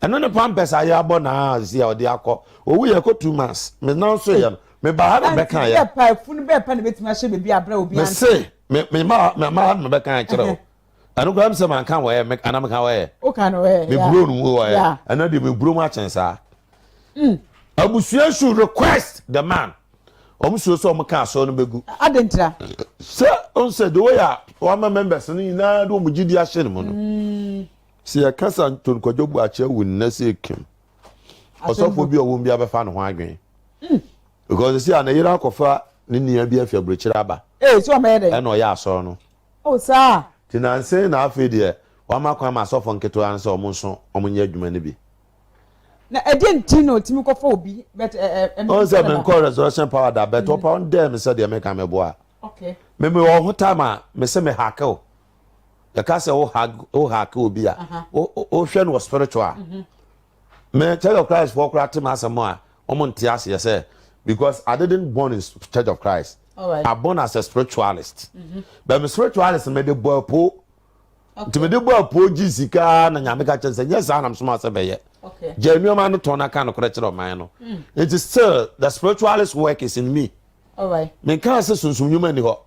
S2: Eno ne pampers aye abo na zi odi akọ owu ye ko 2 months me na so ye me ba ha be kan ya
S1: pa funu be pa na betima hye bebi abra obi an me
S2: say me ma me be kan kire o anu ko am se man kan we me ana me kan we
S1: o kan we
S2: me bro no wo we ana de me bro ma chen sa abusuan should request the man so kan so no begu
S1: adentra
S2: so on said the way one members no ina do mu gidi a hye no no si ya kasa ton Kodwo Boakye wunna se kim Osofo bi owo bi abefa no ho adwen because see ana yira akofa ne nia bi afia brochira aba
S1: so o me dey
S2: e no ya aso no
S1: o sa
S2: tinanse na afi de wa makwa ma Osofo nketo an se omunso omunya adwuma ne bi
S1: na edenti no timi kofa obi but
S2: on say me call resurrection power da but upon them say de make am boa
S1: okay
S2: me wo ho time me say me hackle the kase o hack obi a o hwe no spiritual me Church of Christ for krate ma asemo a omonte ase say because I didn't born in Church of Christ.
S1: All right.
S2: I born as a spiritualist. But me spiritualist me de boy po. To me de boy po jisika na nyame ka chense yes anam so ma se be ye.
S1: Okay.
S2: Genuine man to na kan ko kire man no. It is still the spiritualist work is in me.
S1: All right.
S2: Me can say sunsun nyuma ni ho.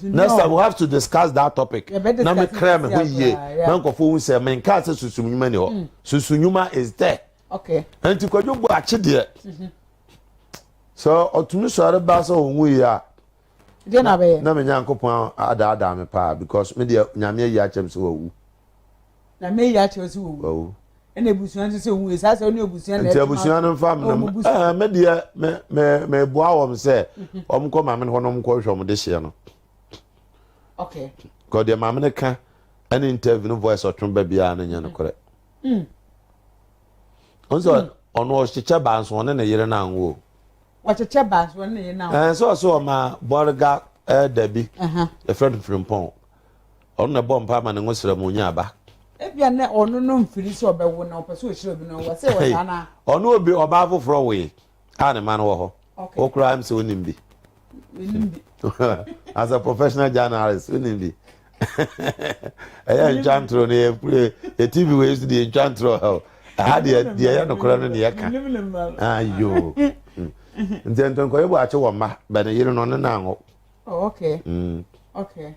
S2: Next time we have to discuss that topic. Na me kra me ho ye. Man ko fo say me can say sunsun nyuma ni ho. Sunsun nyuma is there.
S1: Okay.
S2: And to Kodwo Boakye de. So otumi sore ba so onwu ya.
S1: De na be.
S2: Na me nyankopon ada me pa because me de nyame yi achem so wu.
S1: Na me yi achem so wu. Ena ebusuan so wu sa se oni ebusuan
S2: na. Nti ebusuan no fam na me de me boa wom se omko ma me ho no mko hwom de hye no.
S1: Okay.
S2: God de ma me ne ka any interview no voice otun ba bia na nya no kore. Onzo ono chicha ba nso ne yire na anwo.
S1: Wacheche ba so ne yire na.
S2: So ma borga dabi. The friend from Pon. Ono na bompa ma ne ngosira mu nya ba.
S1: Ebia ne ono no mfiri so obewo na opeso ohire obi no wo se wo sana.
S2: Ono obi oba afoforo we. A ne man wo ho. Okura am se onimbi. As a professional journalist, onimbi. Enchantro ne e TV we used the enchantro. The no kora no ne yaka. Ayo. Nzenton ko yebo ache wo ma ba ne yire no ne na anwo.
S1: Oh, okay. Okay.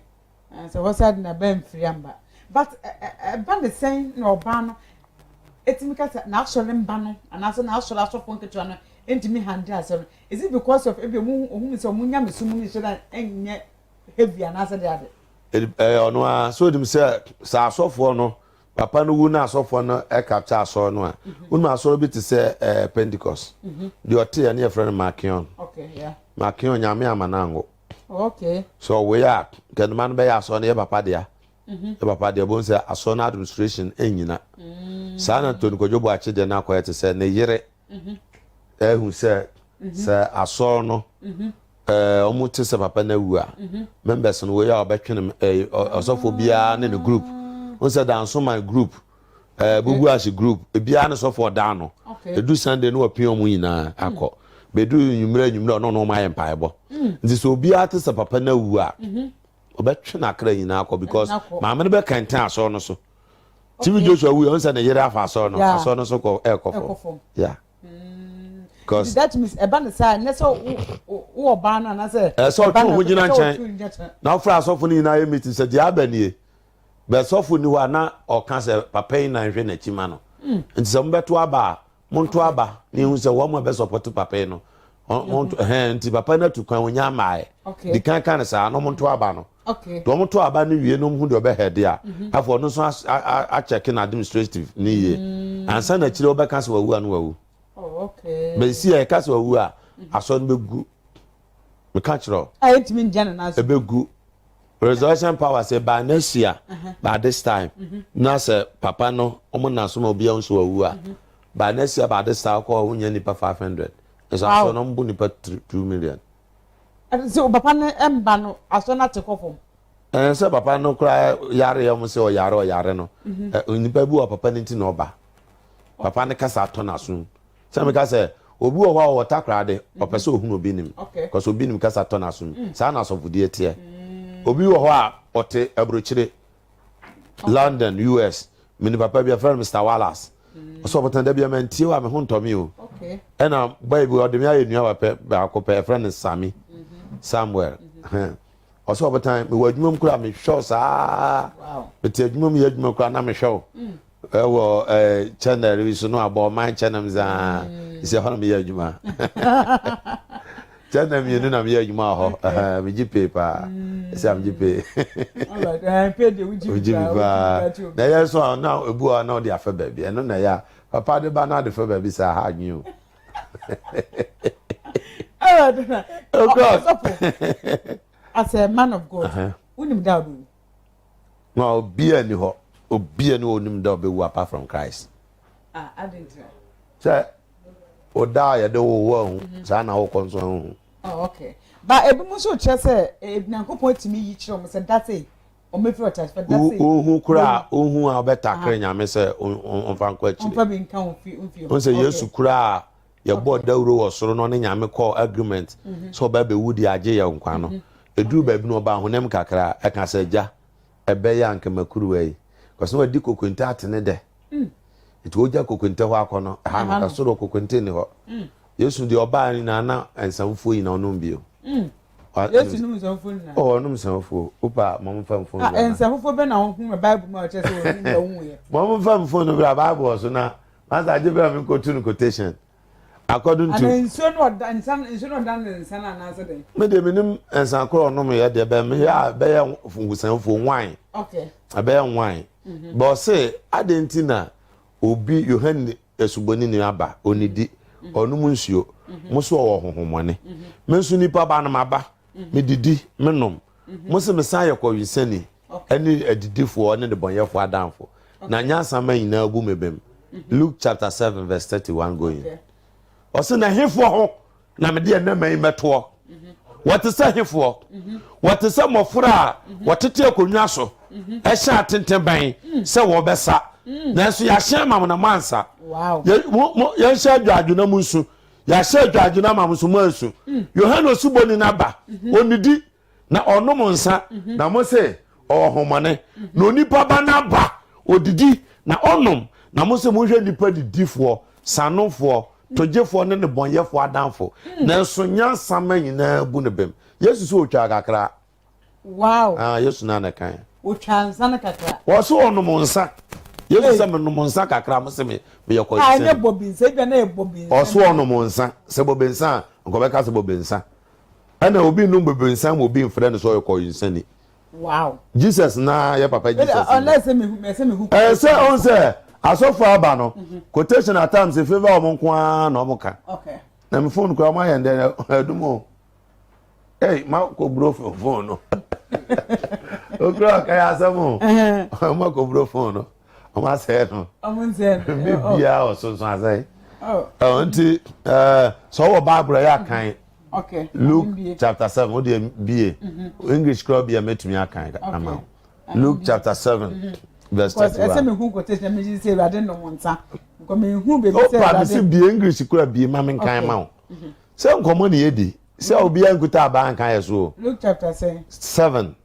S1: So what's that na ben friamba. But ban the same no ban etimi kasa na actually mba no anaso na actually asofo nketo no entimi hande asem. Is it because of ebe mu ohun se omunya mesumu ni so that enye heavy anaso de ade?
S2: Ono a so dim se sa asofo no papa no wu na asofo no e capture aso no a unu aso bi te se Pentecost the ote na friend Makion.
S1: Okay, yeah.
S2: Makion nyame amanango.
S1: Okay.
S2: So we are can man be aso na e papa dia. E papa dia bon se aso na administration enyina. Sa na to Kodwo Boakye de na akoye te se ne yire. Hu se aso no omu te se papa na wu a members no we are obetwene Osofo bia na the group. On said dance my group bubu as group bia na so for down no edu Sunday no opia mu nyina akọ bedu nyumra no ma yempa ebo nti so bia te se papa na wu a obetwe na akra nyina akọ because ma me be kantan aso no so TV Joshua wu on said na yere afa aso no so ko ekofo yeah because
S1: that means a band side let's all ban and I say
S2: so who gina nchen now for Osofo ni na meeting say dia abanie be Osofo ni wa na o kan say papa yi na hwe na chima no nti se mbeto aba monto aba ni hu say wo mo be support papa yi no nti papa na tukwan wonya mai di kan say no monto aba no
S1: okay
S2: do monto aba ni wie no hu de obe head ya afọ no so a check in administrative ni ye ansa na chire obe kan say wawu anu wawu
S1: okay
S2: but see e kan say wawu a aso no begu me catch ro
S1: I hate me jana na
S2: ebegu resurrection power say by next year by this time na say papa no omo na so ma obi an so wawu a by next year by this time ko hunya nipa 500 so aso no mbu nipa 2 million
S1: so papa no emba no aso na te kofom
S2: say papa no kra yare yam say o yare no nipa bi o papa nti na oba papa ne kasa to na so say me ka say obi o wa o takra de o pese ohunu obi nim because obi nim kasa to na so sa na so fudie tie obi wo ho a ote abrochire London US mini papa bi afere Mr Wallace so Obotan da bi mantie wa me ho ntomi o
S1: okay
S2: ena boy bi odemi aye nua wa ba akopɛ friend Sami Samuel so Obotan me wadwumam kura me hwɛ saa me te adwumam ye adwuma kura na me hwɛ wo channel wi so no abo man channel za ise hono me ye adwuma channel mi no na me ye adwuma ho me gipe pa ise am gipe
S1: all right pay the uji
S2: na ya so na ebu na de afa ba bi eno na ya papa de ba na de fa ba bi sa ha nyu
S1: oh God as a man of God unim da do
S2: no obi ani ho obi ani onim da be apart from Christ
S1: I didn't
S2: say oda ya de wo hu sa na wo konso hu
S1: oh okay but ebi mo so che say ebinankopon timi yi kire mo say that say o me feel attached but that say
S2: ohu kura ohu a obeta kire nyame say on fan kwa chire
S1: on pa bi nkan on
S2: say Yesu kura ya bo dawro wo soro no ne nyame call agreement so ba be wudi age ya nkwa no edu ba bi no ba honem kakra e ka say ja ebe ya nke makuru wei because no di kokunta atene de it woja kokunta ho akono ha no ka soro kokunta ni ho Yesu di oba ni na ensamfo yi na onum bio
S1: Yesu num ensamfo na
S2: oh num ensamfo opa mom famfo
S1: na ensamfo be na hu Bible ma che say onum da hu ye
S2: mom famfo no bra Bible so na masa ajibe am quotation according to
S1: and so no dan na so den
S2: me de minim ensan kro onum ye de be me ya be ya fusanfo wine
S1: okay
S2: be ya wine but say adentina obi Yohane esuboni ni aba onidi onum nsuo muso wo hohomone me nsu nipa ba na maba me didi me nom muso me san ye kwensani ani adidifo ne de bonyefo adamfo na nyansa man ina agu mebem Luke chapter 7 verse 31 going oso na hefo ho na me de na man meto what is hefo what is mofra what tete akonwa so e sha tentenban se wo besa na so ya hye mam na mansa
S1: wow
S2: ya sha dwadwo na munsu ya sha dwadwo na mam so mansu Yohane osuboni na ba onidi na onom nsa na mo se ohomane na onipa ba na ba odidi na onom na mo se mo hwe nipa didifo sanofo tojefo ne bonyefo adamfo na so nyansa manyina bu ne bem Yesu so otwa kakra
S1: wow
S2: Yesu na kan
S1: otwa nsa na kakra
S2: wo so onom nsa Yesu se me nom nsa kakra mo se me yekọ
S1: se ne bobinsa bia na bobinsa
S2: o so onom nsa se bobinsa nko be ka se bobinsa ana obi num bobinsa mo obi mfre ne so yekọ yinsani
S1: wow
S2: Jesus na ya papa Jesus
S1: unless me hu
S2: say on say Osofo aba no quotation at times if favor omo kwa na omo ka
S1: okay
S2: na me phone kwa ma yende adumo hey ma ko bro phone no o bro ka ya samu ma ko bro phone no o ma say no bia o so asai anti so wo Bible ya kan
S1: okay
S2: Luke chapter 7 o de bie English club ya metumi akan ama Luke chapter 7 verse 31
S1: ese me hu quotation me say rade no monta ko me hu be
S2: say rade se bi English kura bi ma men kan ma se nkomo ne yedi se obi ankuta aba kan yeso
S1: Luke chapter
S2: 7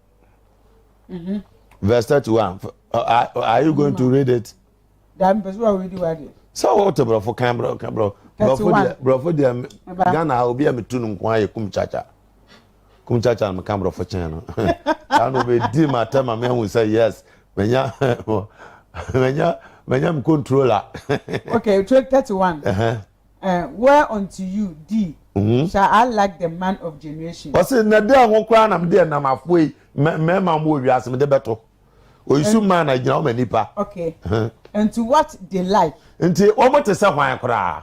S2: verse 31 are you going to read it
S1: that person will read what
S2: So what bro for camera bro for the Ghana obi am tunu nko aye kum chacha am camera for channel I no be di matter ma me hu say yes menya m controller
S1: okay 31 where unto you D shall I like the man of generation
S2: o say na dey ho kra na me dey na mafoi me ma mo wi asem de beto o isu man na gina o manipa
S1: okay and to what they like
S2: nti o mo te say hwan kra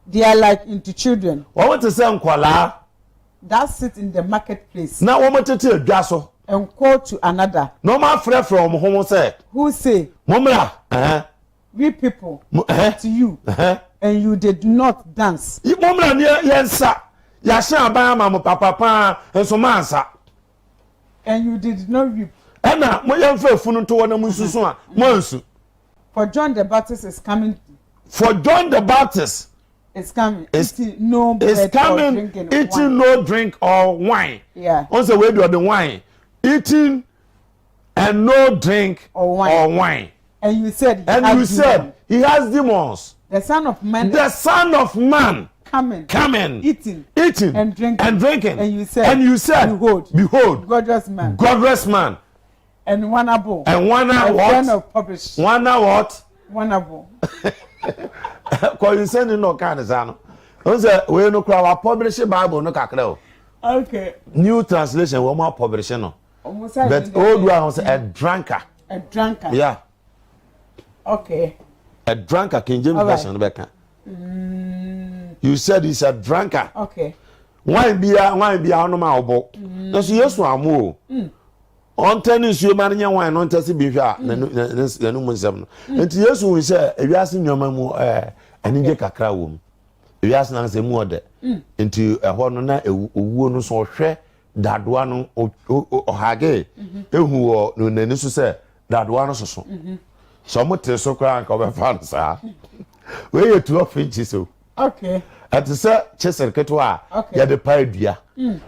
S1: they are like into children
S2: o mo te say nkwala
S1: that sit in the marketplace
S2: na o mo te adwa so
S1: and call to another
S2: no ma frɛ from home say
S1: who say
S2: momra
S1: we people to you and you did not dance
S2: momra ne yensa ya sha ban ma mo papa enso mansa
S1: and you did not reap
S2: na mo yemfa funu to wona munsusu a mo ansu
S1: for John the Baptist is coming it's coming eating no bread or drinking
S2: eating no drink or wine
S1: yeah
S2: on say we do the wine eating and no drink or wine
S1: and you said
S2: he has demons
S1: the son of man coming eating and drinking and you said behold godless man and wonderful
S2: what
S1: wonderful
S2: cause you send no kind of no on say we no cry publish Bible no kakra o
S1: okay
S2: new translation we more publish no but old one say a drunkard yeah
S1: okay
S2: a drunkard King James version beka you said he's a drunkard
S1: okay
S2: wine be no ma obo no so yesu amu on tennis you man nya wine on tesi bi hwa na no munsem no enti yesu wi say ewiase nyoma mu anije kakra wo mu ewiase na se mu ode enti eho no na owuo no so hwe dadoa no ohage ehu wo no nani so say dadoa no soso so mo te so kra nka obefa sa we ye 12 inches so
S1: okay
S2: at say chesel ketwa ya de pa dua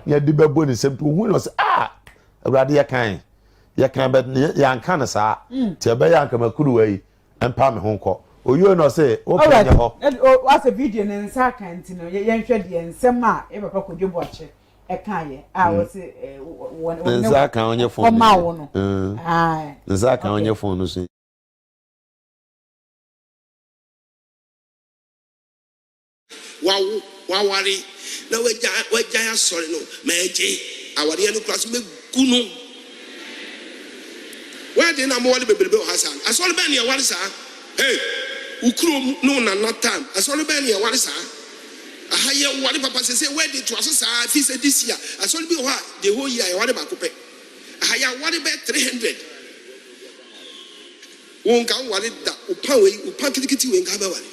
S2: ya de bebo ni sem to hu no say awrade ya kan bet ya kan na sa te be ya kan makuru wai empa me ho nko oyo no say o kan ye ho
S1: what's a video na nsa kan ti no ye nhwe de nsem a e papa Kodwo Boakye e kan ye wo say
S2: nsa kan onye phone
S1: o ma wo no
S2: nsa kan onye phone no so
S3: wawari na wagya ya sorry no meje awari no class me gunu wade na mo wale bebelebe o hasan asole ben ye wale sa hey ukuro no na not time asole ben ye wale sa ahaye wale papa say wade to aso sa fi say this year asole bi o ha the whole year wale ba kope ahaye wale be 300 won kan wale da upa kitikiti we nka ba wale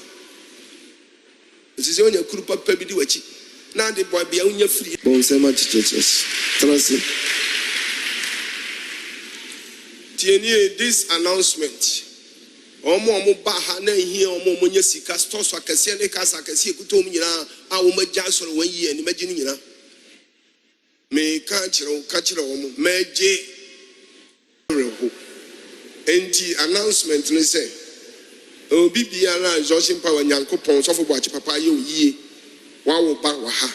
S3: This is only a group of people do it. Now the boy be on your free. Bon, so much churches. This announcement. Omo baha na here omo monye sika store so akese ne kasa akese ekutom nyina a wo magya soro 1 year ni magye nyina. Me ka kire omo magye reho. Enti announcement no say obi biara Joshua power Nyankopon Osofo Boakye papa ye oyie wa wo ba wa ha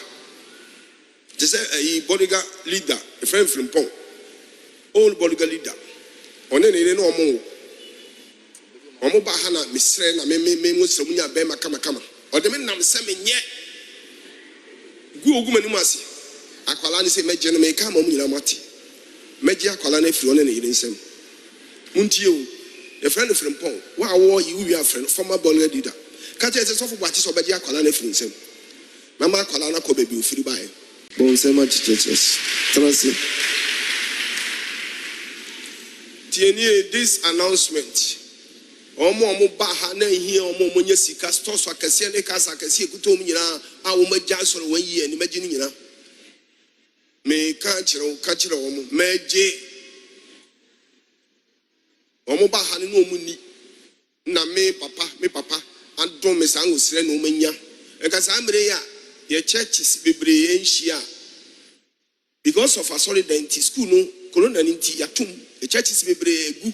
S3: te say a bodyguard leader a friend from Pon old bodyguard leader one ne no omo ba ha na misre na me mo sra munya be makama o de me nam se me nye gu oguma ni mu ase akwala ni se meje no me ka ma mu nyina mate meje akwala na afiri one ne yire nsem muntie o a friend from Pong, why you are friend, former bodyguard leader. Catch us off of what is over Colana Friends. Mamma Colana Kobe be free by. Bon, so much churches. This announcement. Omo baha na here omo monye sika store so akese ne kasa akese ekutom nyina a wo magya soro 1 year ni magye nyina. Me ka kire omo magye omo ba ha ne no omuni na me papa adom me san osire no manya enka sa amre ya ye churches bebre enhia because of a solidarity school no corona nti yatum the churches bebre egu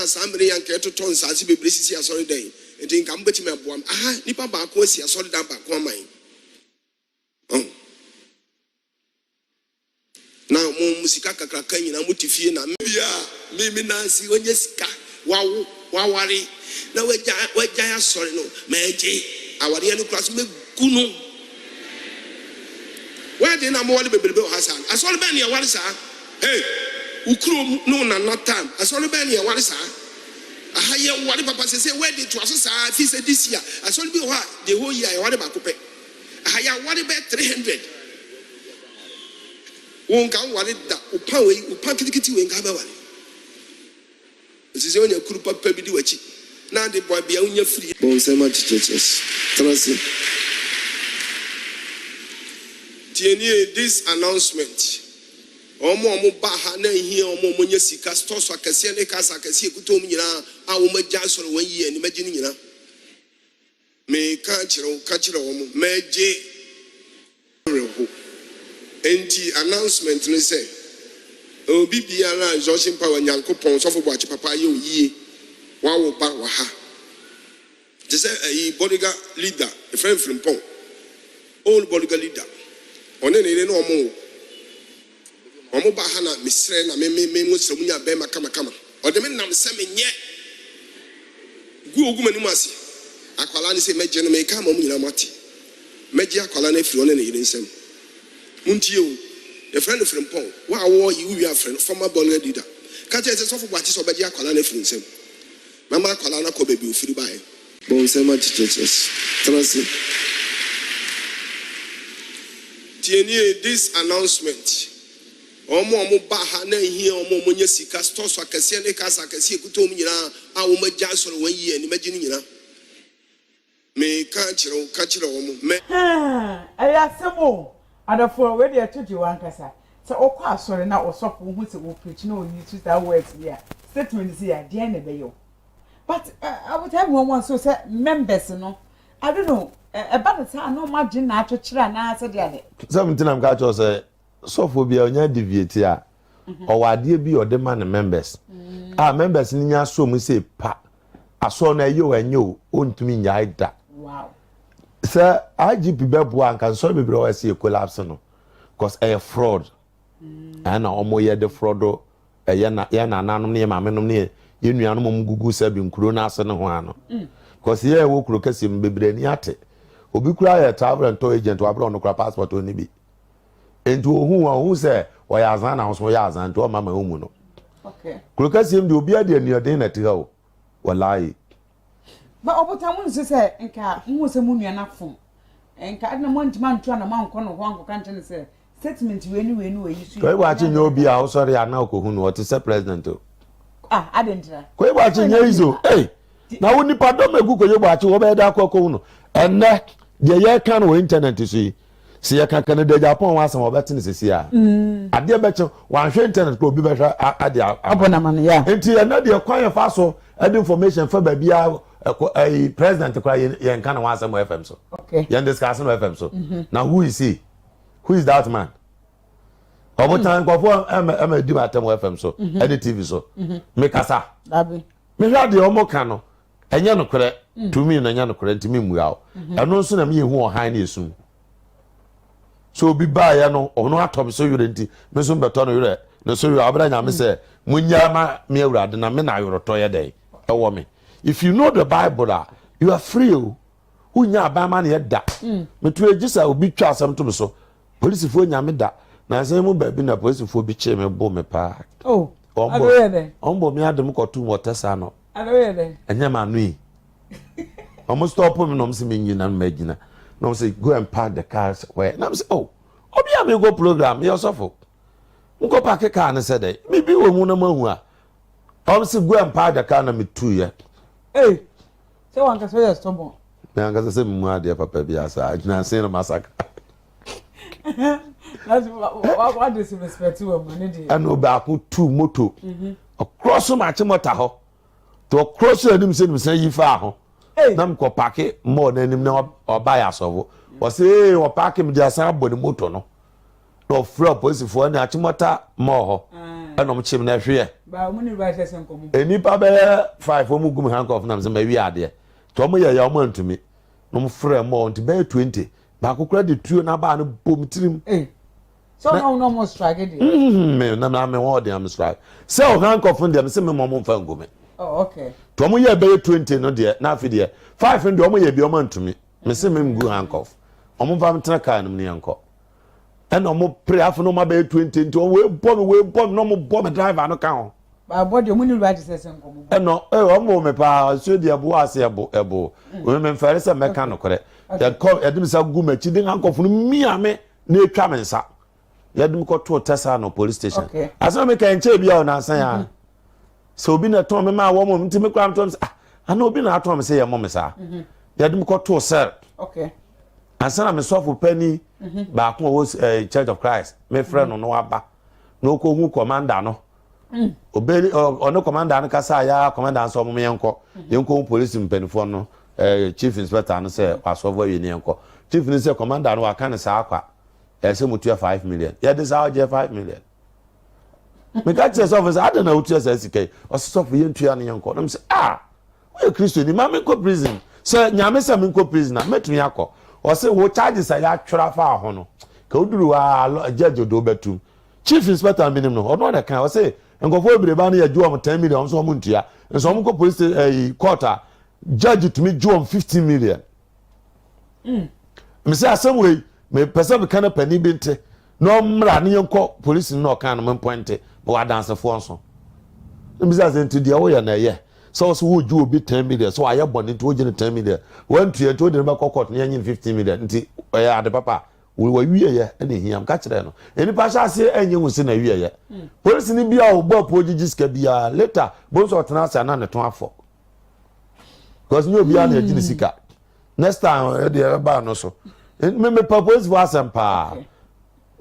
S3: sa amre ya nke toton sa si bebre sisi a solidarity nti nka mbetimi aboam aha nipa ba ko asi asori dan ba ko aman na mo musika kakra kan nyina mo tifie na bia me nansi onye sika wawari na wagya asori no meje awari no class me gunu why dey na mo wale bebelebe o hasan asori ben ye wale sa hey ukuro no na time asori ben ye wale sa aha ye wale papa say where dey to aso sa fi say this year asori bi ho the whole year wale ba ko pe aha ya wale be 300 won kan wale da upa kitikiti we nka ba wale nsise onya kuru papa bi di wachi na de boy bia onya free bon say ma churches transi tieni this announcement omo ba ha na hia omo nya sika store so akase ne kasa akase ekuto mu nyina a wo magya soro wan yi ani magye ni nyina me ka kire omo magye reho enti announcement no say obi biara Joshua Power Nyankopon Osofo Boakye papa ye oyie wa wo ba wa ha they say a bodyguard leader a friend from Pong old bodyguard leader one ne no omo ba ha na misre na me mo sre munya be makama ode me nam se me nye gu oguma ni mu ase akwala ni se meje no me ka ma mu nyina mate meje akwala na afiri one ne yire nsem muntie o a friend from Pong wa wo you are friend former bodyguard leader ka je se Osofo Boakye so beje akwala na afiri nsem mama akwala na ko bebi ofiri bae bon se ma churches transi tieni this announcement omo ba ha na hia omo nya sika store so akase ne kasa akase ekuto mu nyina a wo magya soro wan yi ani magye ni nyina me ka kire omo me
S1: ayasemo adafo we dey tuji wan kasa se okwa asore na Osofo hu se wo preach na oni to that words here statement here dey na be yo but I would have one so say members no I don't know about the time no margin na atwekira na ase dey ade
S2: 17 am ka cho say Osofo bia onya deviate a owade bi ode man members members ni nya so mu say pa aso na yo enyo ontumi nya ida
S1: wow
S2: say IGP bebo an kan so bebre o say collapse no cause a fraud and omo ye the fraud ye na nanom ne mamenom ne ye nuanom mum gugu sabi nkuro na ase ne ho ano cause ye wo kuro kase mbebre ni ate obi kura ye travel and tour agent wa bro no kura passport oni bi enti ohu say o ya azan na ho ya azan to mama omu no
S1: okay
S2: kuro kase mde obi ade anuaden na tiga o wallahi
S1: ba Obotan mun say nka mu se mu nuana fom nka adna mo ntima ntua na manko no ho anko kan tene say statement we ni we yisu
S2: ko Boakye nyo obi a o sorry ana okohu no what is president o
S1: adentra
S2: ko Boakye nya izo na wo nipa do megu ko Boakye wo be da akokohu no enne de ye kan wo internet so yi se ye kan kan de Japan wa san wo betene sesi a ade be che wan hwe internet ko obi be hwa ade
S1: abona man ya
S2: enti enne de kwan ye fa so ade information fa ba bia president kwa ye kan wa san mo FM so
S1: okay
S2: ye discuss no FM so now who is he? Who is that man? Obotan kwafo am di matem FM so ede TV so me kasa
S1: abi
S2: me hwa de omo ka no enye no kore tumi no enye no kore ntimi muawo eno nso na me hu ohan na esum so obi ba ya no ono atom so yure nti me so beto no yure no so yure abra nya me say munya ma me awurade na me na yoroto ye dey ewo me if you know the Bible you are free unya ba ma na ye da me tu ejisa obi twa asem to me so police fo nya me da na say mu ba bi na police fo bi che me bo me pa ombo mi adem ko tu motesa no enye ma no yi almost stop me no me nyina me gina no say go and park the cars where na say obi am go program you Osofo nko park car na say dey me bi wo mu na mahu a say go and park the car na me tu ye
S1: say one ka say stubborn
S2: na nga say mu ade papa bi asa agina say na masaka
S1: that's what is respect to money dey
S2: and obaku two moto across match motor ho to cross anim say yi fa ho na mko park mo na anim na oba ya sovo o say o park me dia san aboni moto no no free police for na achimota mo ho enom chim na hwe
S1: ba mu ni right sense komo
S2: eni pa be 5 omu gum handcuff na me wi ade to mo ye ya mo antumi no mo frɛ mo nti be 20 ba kokora de tuo na ba no bom tirim
S1: so no more strike it
S2: me na me wo de am strike se o handcuff dem se me mo mfa ngome
S1: okay
S2: to mo ye be 20 no de na afi de 5 ndo mo ye bi o mo antumi me se me mgu handcuff o mo mfa mtena car no ne yanko and o mo pray afu no ma be 20 nti o we bom no mo bom driver no kan ho
S1: ba body o muni right say nkomo
S2: no o mo me pa so de abo ase ebo o me mfare se meka no kore ya kom edim sa gu ma chidin handcuff no mia me na etwa me nsa yadum ko to tesa no police station asa me kan che bia o na san ya so obi na ton me ma wo mo ntimi kwa mton ana obi na aton me se ye mo me sa yadum ko to sir asa na me sofo pani ba ko wo Church of Christ me friend no aba no ko hu commander no obeli ono commander no kasa ya commander so mo me yenko police mpanifo no chief inspector no say Osofo wi ne yenko chief ni say commander no wa kan sa akwa say mutu 5 million ya this how je 5 million me ka tell officer I don't know what you say sike Osofo yentu ya ne yenko no say we Christian ni ma me ko prison say nyame say me ko prison na metumi akọ o say wo charges ya twara fa ho no ka oduru wa judge do betum chief inspector minim no ono na kan o say ngofo obire ba na ya juo 10 million so mo ntua so mo ko police court judge to me juo 15 million me say asem we me person be kana pani binte no mra ne yenko police no kan no point bo adanse fo so me say asem to dia wo ya na ye so wo ju obi 10 million so aye boni to ogine 10 million wan tuye to de be court ne yin 15 million nti ade papa we wiye ye na hiam ka kire no eni pa sha se enye wusi na wiye ye police ni bia obo po jijiska bia later bo so tena sa na ne to afọ because ni obi na ejini sika next time e de ba no so me purpose for asempa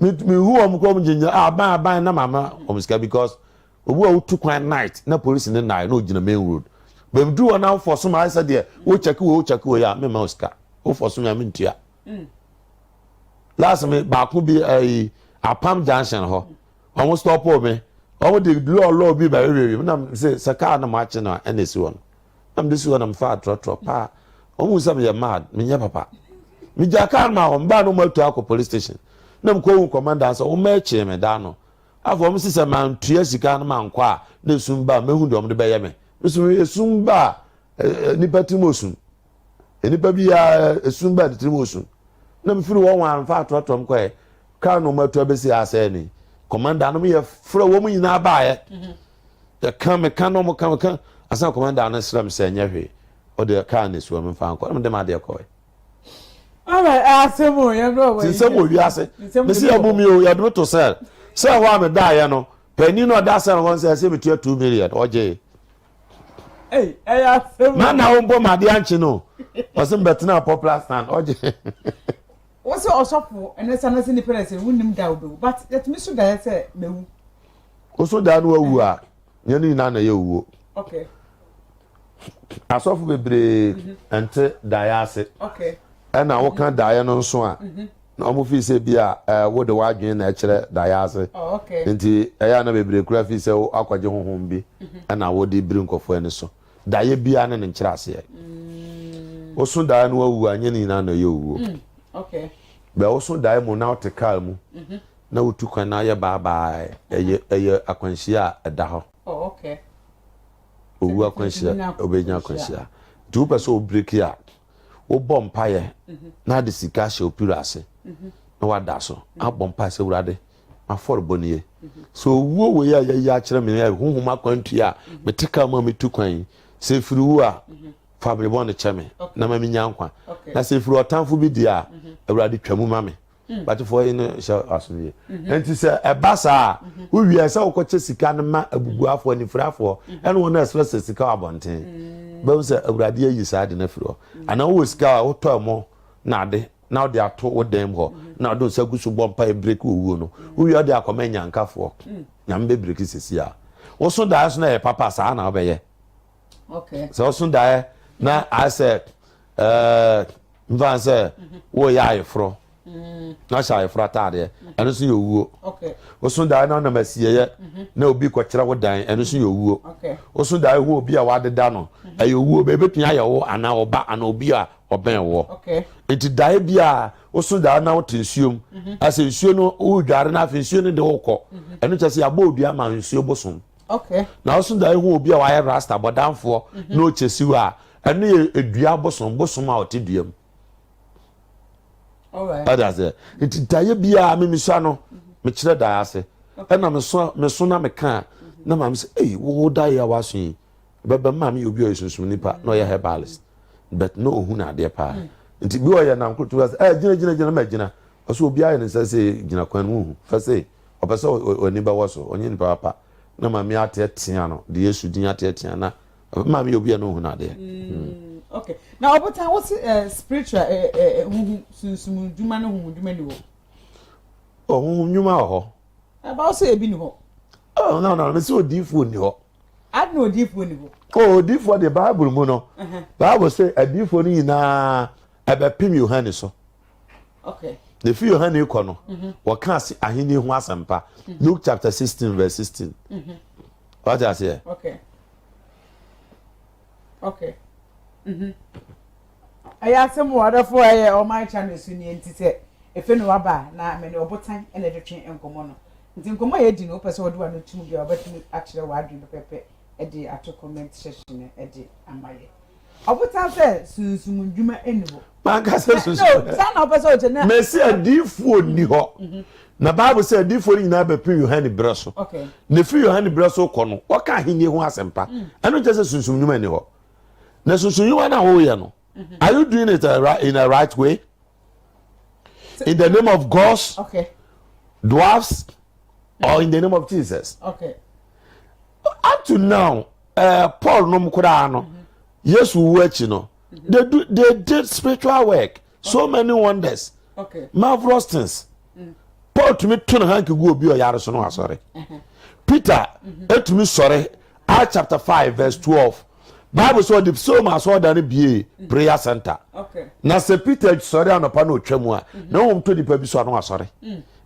S2: me hu om ko mjinya ba na mama omuska because obu a utu kwan night na police ni night na ogina main road be do one now for some I said there wo check wo ya me ma Oscar wo for some ya me ntua last me ba ko bi apam junction ho almost stop me o de law bi ba rewe na say saka na ma che na NS one am this one am far trotro pa o mu sam ya mad me nya papa mi jaka ma o mba no ma tu akọ police station na mko commander so o ma che me da no afọ m sise man tua sika na man kwa na sumba mehu de om de beye me sumba nipa timosun nipa bi ya sumba de timosun na me firi won wan fa atotom kwa ka no matua be si ase ni commander no me ye fira wo mu nyina ba ye ya ka me ka no mo ka asa commander no sram se nya hwe o de ka na suwa me fa kwa me de ma de kwa
S1: alright asemo ye no
S2: we semo wi ase me si abumi o ya do to sell say wa me da ya no pani no da say won say me tua 2 million oje
S1: asemo
S2: man na won bo ma de anchi no o se betna popular stand oje
S1: wo se Osofo ene sana se ni parents wunim da obo but let me so da say mewu
S2: o so da no awu a nya ni na ye wuo
S1: okay
S2: Asofo bebre ente da ya ase
S1: okay
S2: na wo kan da ya no nso a na omo fi se bia wo de wadwen na kire da ya ase
S1: okay
S2: nti eya na bebre kura fi se akwaje honhom bi na wo de biri nkofo ene so da ye bia na ne nkire ase wo so da no awu anya ni na ye wuo
S1: okay
S2: be wo so da mu na otekal mu na wotu kwan na ye bye eye akwanhia da ho
S1: okay
S2: owu akwanhia obenya akwanhia tu person break ya wo bompa ye na de sika hye opira ase na wada so abompa se wurade aforbo ne so wo we ya kire me ya honhom akwantua metika ma metu kwan se firi wo a family bond cheme na ma minya nkwa na se firi otanfo bi dia awurade twamu ma me but for in sha asumie enti se ebasa wo wi se wo koche sika na ma abubuafo ani firafo ene wona express sika abonten be se awurade ayi saade na firi ana wo sika wo to mo na de na de ato wo dem ho na do se gusu bompa e break wo wuo no wo wi de akomanya nkafo nyam be break sisi a wo so da so na e papa sa na obeye
S1: okay
S2: so wo so da na I said mvan se wo ya ifro na sha efrata de eno so yowuo
S1: okay
S2: osun da na masiye na obi kwakira wo dan eno so yowuo
S1: okay
S2: osun da hu obi a wadeda no ayowuo be betun ayewo ana oba ana obi a oben wo
S1: okay
S2: enti dae bia osun da na wotensuom ase nsuo no wo dware na afi nsuo no de wokọ eno chese abodua ma nsuo bosom
S1: okay
S2: na osun da hu obi a wa rasta bodanfo na o chesiwa eno ye edua bosom a oteduam.
S1: all right
S2: that's it enti dae bia me misua no me kire dae ase ena me so na me kan na ma me say eh wo dae ya waso yi beba ma me obi o sunsun nipa no ye herbalist but no hu na de pa nti bi o ye na nkoto was gina ma gina oso obi aye ne say gina kwan mu fa say opese oni ba woso onye ni papa na ma me atetea no de Yesu din atetea na ma me obi no hu na de
S1: okay now Obotan what's spiritual sunsun duma no hu duma ni wo
S2: hu nyuma ho
S1: about say ebi ni ho
S2: oh no me say odifo ni ho
S1: ad no odifo ni ho
S2: odifo the Bible mu no Bible say odifo ni na abepim Yohane so
S1: okay
S2: the few Yohane ko no wo kan si ahini ho asempa Luke chapter 16 verse 16 what I say
S1: okay aya asem wadafo aye o my channel su ni enti se efe no waba na me ne Obotan ene de twen enkomo no nti enkomo ye di no pese wodo no tumu bia obatumi akire wadru pepe e di ato comment section e di amaye Obotan se sunsun dwuma enibo
S2: man ka se sunsun
S1: no sa na pese o je na
S2: me se adifo ni ho na Bible say adifo ni na be pin Yohane breso
S1: okay
S2: ne fi Yohane breso ko no o ka ahini ho asempa eno je se sunsun dwuma ni ho na sunsun dwuma na ho ye no are you doing it in a right way in the name of God
S1: okay
S2: dwarfs or in the name of Jesus
S1: okay
S2: up to now Paul no mkura no Yesu wuachi no they did spiritual work so many wonders
S1: okay
S2: marvelous things Paul to me turn hand go obi o yare so no asore Peter etumi sore Acts chapter 5 verse 12 Bible so the so ma so da bie prayer center
S1: okay
S2: na se Peter sore anopa na otwamu a na won to dipa bi so no asore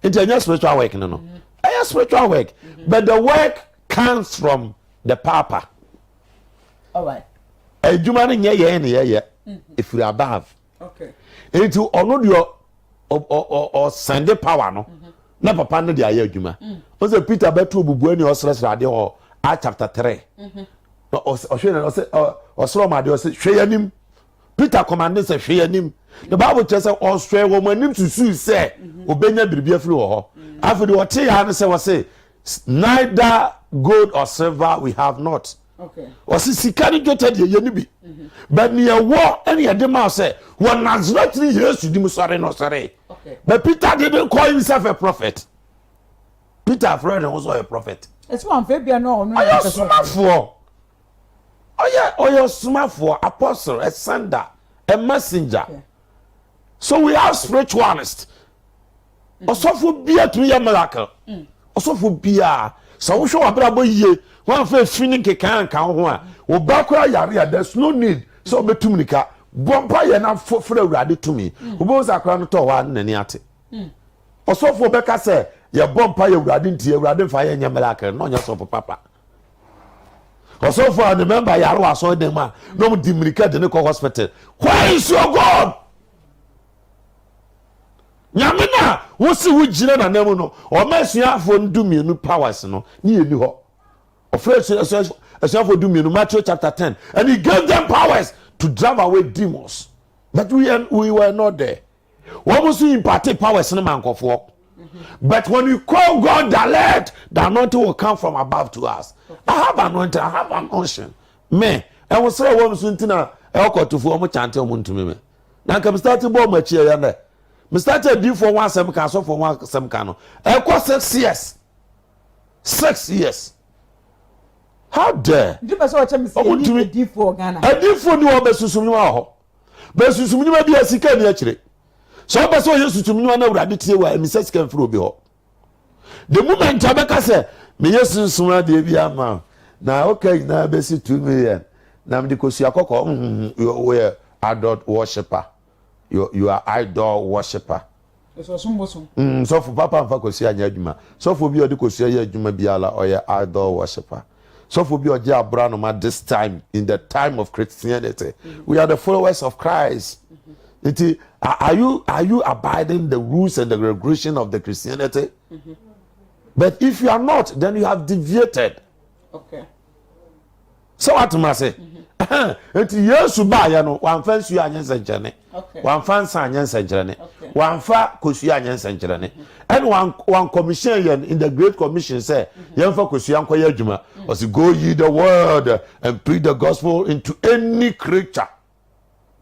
S2: enti anya spiritual work no anya spiritual work but the work comes from the papa
S1: all right
S2: adwuma no nye ye if you above
S1: okay
S2: enti ono de o send power no na papa no de aye adwuma o se Peter beto obubu ani osresra de o Acts chapter 3 no osro ma de o se hweyanim Peter commanded say hweyanim the Bible tells us osre wo manim susu se obenya biribia firi wo ho after the what ya no say neither gold or silver we have not
S1: okay
S2: was sikani jote de ye ni bi but ne wo ene ye de ma say one Nazareth Jesus di musare no sare
S1: okay
S2: but Peter didn't call himself a prophet Peter friend was a prophet
S1: it's one fabia no no
S2: oyo smart apostle a sender a messenger okay. So we are spiritualists Osofo bia to ya miracle Osofo bia so wo hwe wabrabo yie wan fa fini kekan kan ho a wo ba kwa yare there's no need so betum nika bompa ye na fofra awurade tumi wo bo zakra no to wa nani ate Osofo beka se ye bompa ye awurade nti awurade fa ye nya miracle no nya so papa Osofo and remember yare wa so dem a no mu dimirika de ne ko hospital why is your God nyamena wo si wo gina na namu no o masuafo ndumienu powers no ni eni ho of fresh for dumienu Matthew chapter 10 and he gave them powers to drive away demons but we were not there what was he impart powers no mankofo but when you call God the anointing will come from above to us I have anointing I have an unction me I was say wo msuntina e okotofo o mo chante o mo ntumi me na kam start bo ma chie ya na me started do for one sem can so for one sem can no e ko 6 years how dare
S1: do person o chemi say di for Ghana
S2: di for ni o besusum wa ho besusum ni ma bi asika ni akire so person o yesusum ni na urade tie wa mi sika fro bi ho the moment abeka say me yesusum ade bi ama na okay na be si 2 million na me ko si akoko we adult worshiper you are idol worshiper
S1: so sumboso
S2: so for papa and fakosi anya adwuma so for bi odi kosi anya adwuma biala oye idol worshiper so for bi oje abranoma this time in the time of Christianity we are the followers of Christ. Are you abiding the rules and the regulation of the Christianity? But if you are not, then you have deviated.
S1: Okay.
S2: So what am I say? Enti Yesu ba ya no wan fa nsu anya nsenkyerene. Wan fa nsa anya nsenkyerene. Wan fa kosu anya nsenkyerene. And one commission in the Great Commission say, "Yen fa kosu ankoya adwuma." Was go ye the word and preach the gospel into any creature.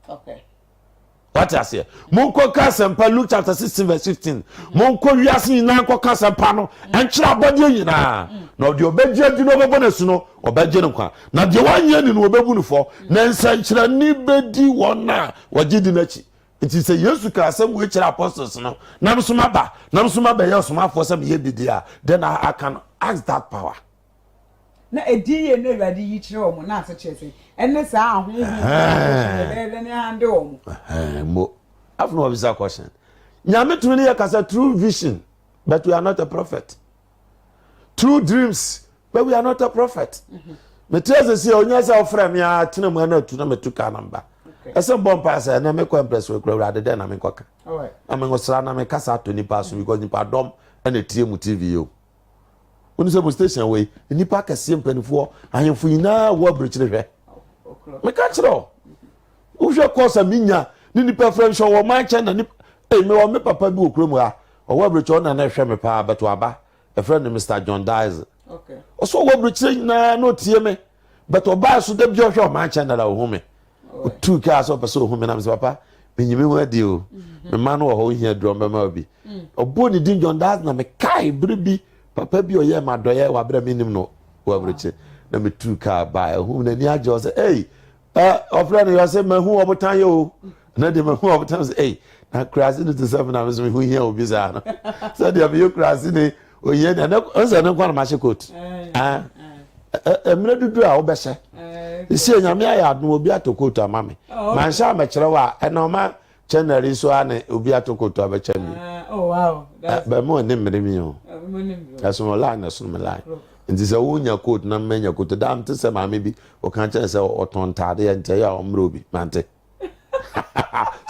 S1: Okay.
S2: What I say? Monko kasempa Luke chapter 16 verse 15. Monko wiase nyina ko kasempa no enkyira body nyina. Na de obegye di no bebonesu no obegye no kwa. Na de wanye ni no obebu no fo. Na nsankyira ni bedi wona wagye di nachi. It is a Yesu ka asem we kyira apostles no. Nam so maba ye osomafo sem ye bidi a. Then I can ask that power.
S1: Na ediye no Awurade yi kyerɛ wo na asɛkyerɛ enne saa ahohu ne hande wo
S2: mo afno obisa question nyame tumi ne yakasa true vision but we are not a prophet, true dreams but we are not a prophet. Me treze si onya sa ofra me atena mu na atu na metuka namba ese bompa sa na me ko impress we kura Awurade den na me koka alright na me ngosra na me kasa to nipa so because nipa dom na tie mu TV yo oni se station we nipa kase mpanifo ahemfo yina wo abrichire hwe me ka kiro wo hwe course minya ni nipa friend show wo man chen na ni me wo me papa bi okuro mu a wo abrichire na na hwe me pa beto aba a friend Mr. John Déad okay oso wo abrichire na no tie me beto ba so da bi wo hwe man chen na la wo me tu ka so person wo me na me papa menyime ho adi o me man wo ho hia drum be ma bi obo ni din John Déad na me kai bribi papa bi oye madoye wa bra minim no wa bruche na me tu ka ba hu na ni ajo say hey ofra no say me hu Obotan yo na de me hu Obotan say hey na krasi no to 7 na me hu here obi za no so de be yo krasi ni oye na onse no kwa na ma shekot emre dudu a obehye isi enyame aya adno obi atokot amame man sha me kire wa na ma channel so ane obi atokot abeche mi
S1: oh wow
S2: ba mo ne mre mi o aso mo line aso mo line nti se wonya coat na menya coat da am te se ma me bi o kan che se o ton tade ente ya o mre obi mante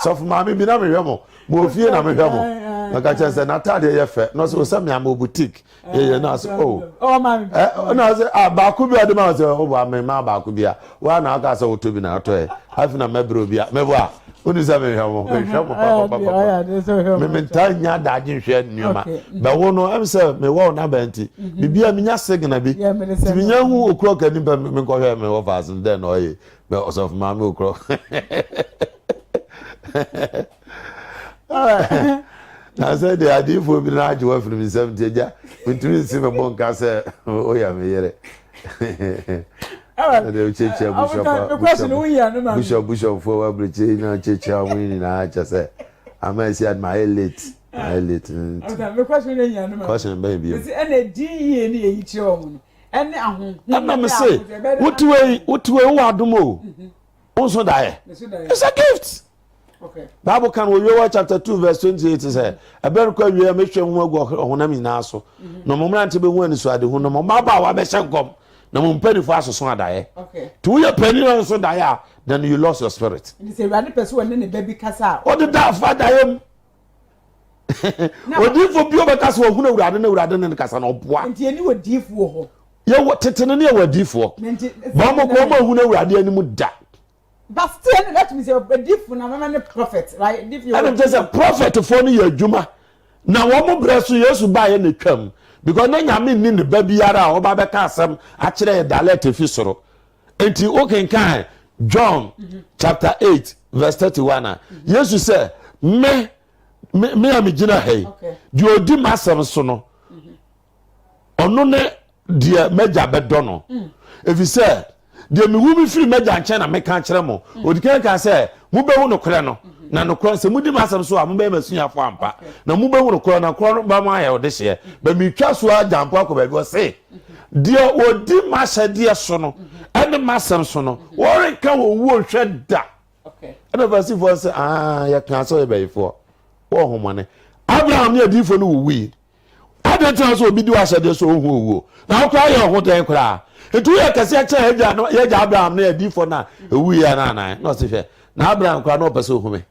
S2: so fu ma me bi na me hwemo mo fie na me hwemo na ka che se na tade ye fe no so se me am boutique ye na so
S1: oh ma me
S2: na se ba ku bi ade ma se o ba me ma ba ku bi a wa na ka se o to bi na to e afi na me bro bi a me bo a oni se me hwemo papa me mentanya da agin hwe nnioma ba wo no am se me wo na banti bibia me nya signal bi ti me nya hu okro ka ni ba me ko hwe me wo fast then oye be Osofo ma me okro na se de adifo bi na aje wa firi mi 70 ja ntumi si me bon ka se o ya me yere the cheche bishop for wa breche na cheche awini na acha say am I say my late
S1: the question na yan no
S2: question be bi
S1: see ene die ni eyi kire o mu ene ahun
S2: na me say wotuwe wo adom o onso dae it's a gift. Okay. Bible can we read chapter 2 verse 28 say ebe nkwa wie me hwem agu ohonam nyina so no momrante be hu ani so ade hu no maba wa be hyenkom na mompani fo asoso adaye okay to you penny on so daye then you lost your spirit and say rani person ne baby kasa o de da fa daye odifo bi obekasa wo hu na urade ne kasa na oboa nti eni odifo ho ye wo tetene ne ye odifo ba mo ko ma hu na urade ani mu da.
S1: But still, let me say a different na prophet, right?
S2: And just a prophet for your juma. Now, one more breast to you buy any come because then I mean in the baby yara or Baba Casam actually a dialect official. And you okay kind John chapter 8, verse 31. Yes, you say, me am Gina hey. You do massam sono. Onone dear Major Bedono. If you say, de me wu bi free meja nche na me kan kire mo odikan ka say mu be hu no kure no na no kure se mu di masam so a mu be masua fo ampa na mu be hu no kure na kure ba ma ya ode hye ba mi twa so a jampo akọ ba say de odi masha de so no ene masam so no wo renka wo wu hwe da okay and verse 4 say ya kan so e be fo wo homane Abraham near different we. I don't tell us what be do as I do so who. Now cry your what I cry. It will make us Abraham near different now. We are nine, not if now Abraham cry no person who me.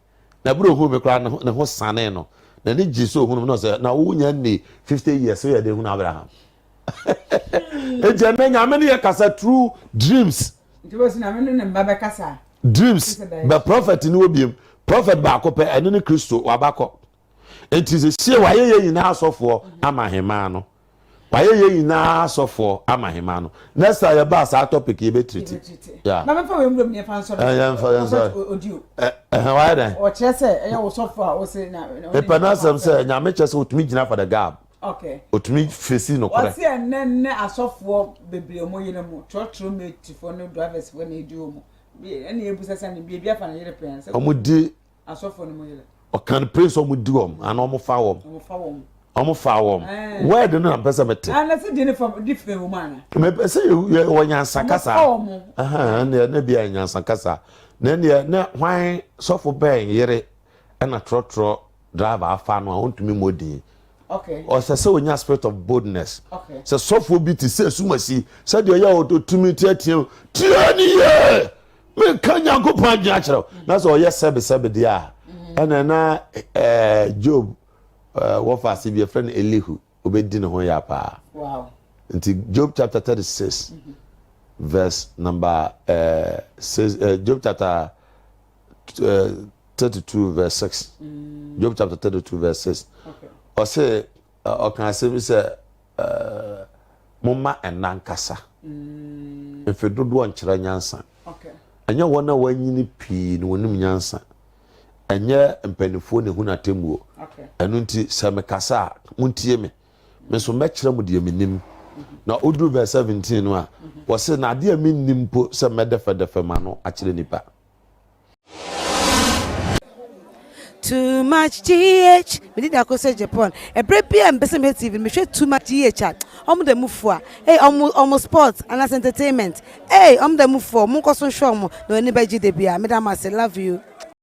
S2: Now, bro, who me cry the whole son. No, the need so who knows now. Who need 50 years so you're doing Abraham. It's a many a true dreams.
S1: It was in a minute and Babacasa.
S2: Dreams, but prophet in Obium, prophet Bacope, and any Christo or Baco. It is a see why ye in our for Amahimano. Why ye in our for Amahimano. Next time your boss our topic you be treated. Yeah.
S1: Mamma for him, you found something.
S2: I am for
S1: you.
S2: Why then?
S1: Or Chester, and I was so far, was saying now.
S2: The Panasam said, now make us with me for the gap.
S1: Okay.
S2: But me facing no correct.
S1: What's and then a software baby or more, church roommate for no drivers when they do. Any business and be a fan of Europeans.
S2: Omudi
S1: a software no more.
S2: Or can praise on with doom and almost foul. Almost foul. Where the no person met.
S1: And that's a dinner from a different woman.
S2: Maybe say you when you're Sakasa. And there be a Sakasa. Then you're why soft bang yere and a trot driver fan want to me modi.
S1: Okay.
S2: Or so when your spirit of boldness.
S1: Okay. So
S2: soft will be to say Sumasi said you're to me Tiani. Me kanya go pan natural. That's all yes sebe dia. And then Job what for see be friend Elihu obedi ne ho ya pa.
S1: Wow.
S2: Until Job chapter 36 verse number says Job chapter 32 verse 6. Job chapter 32 verse 6. Okay. Or say or can I say mama enankasa. If you do want chira nyansa.
S1: Okay.
S2: Anya wona wanyini pii no wonum nyansa. Anya mpanifo ne hu na temuo.
S1: Okay.
S2: Anu nti se mekasa muntie me. Me so mekira mu de menim. Na odu verse 17 no a wo se na de menim po se medefe ma no akire nipa.
S4: Too much GH. We did a course in Japan. A break and best TV. Me share too much GH. The move for. Hey, almost sports and as entertainment. Hey, the move for. Munko so show mo. No anybody de bia. Madam, I love you.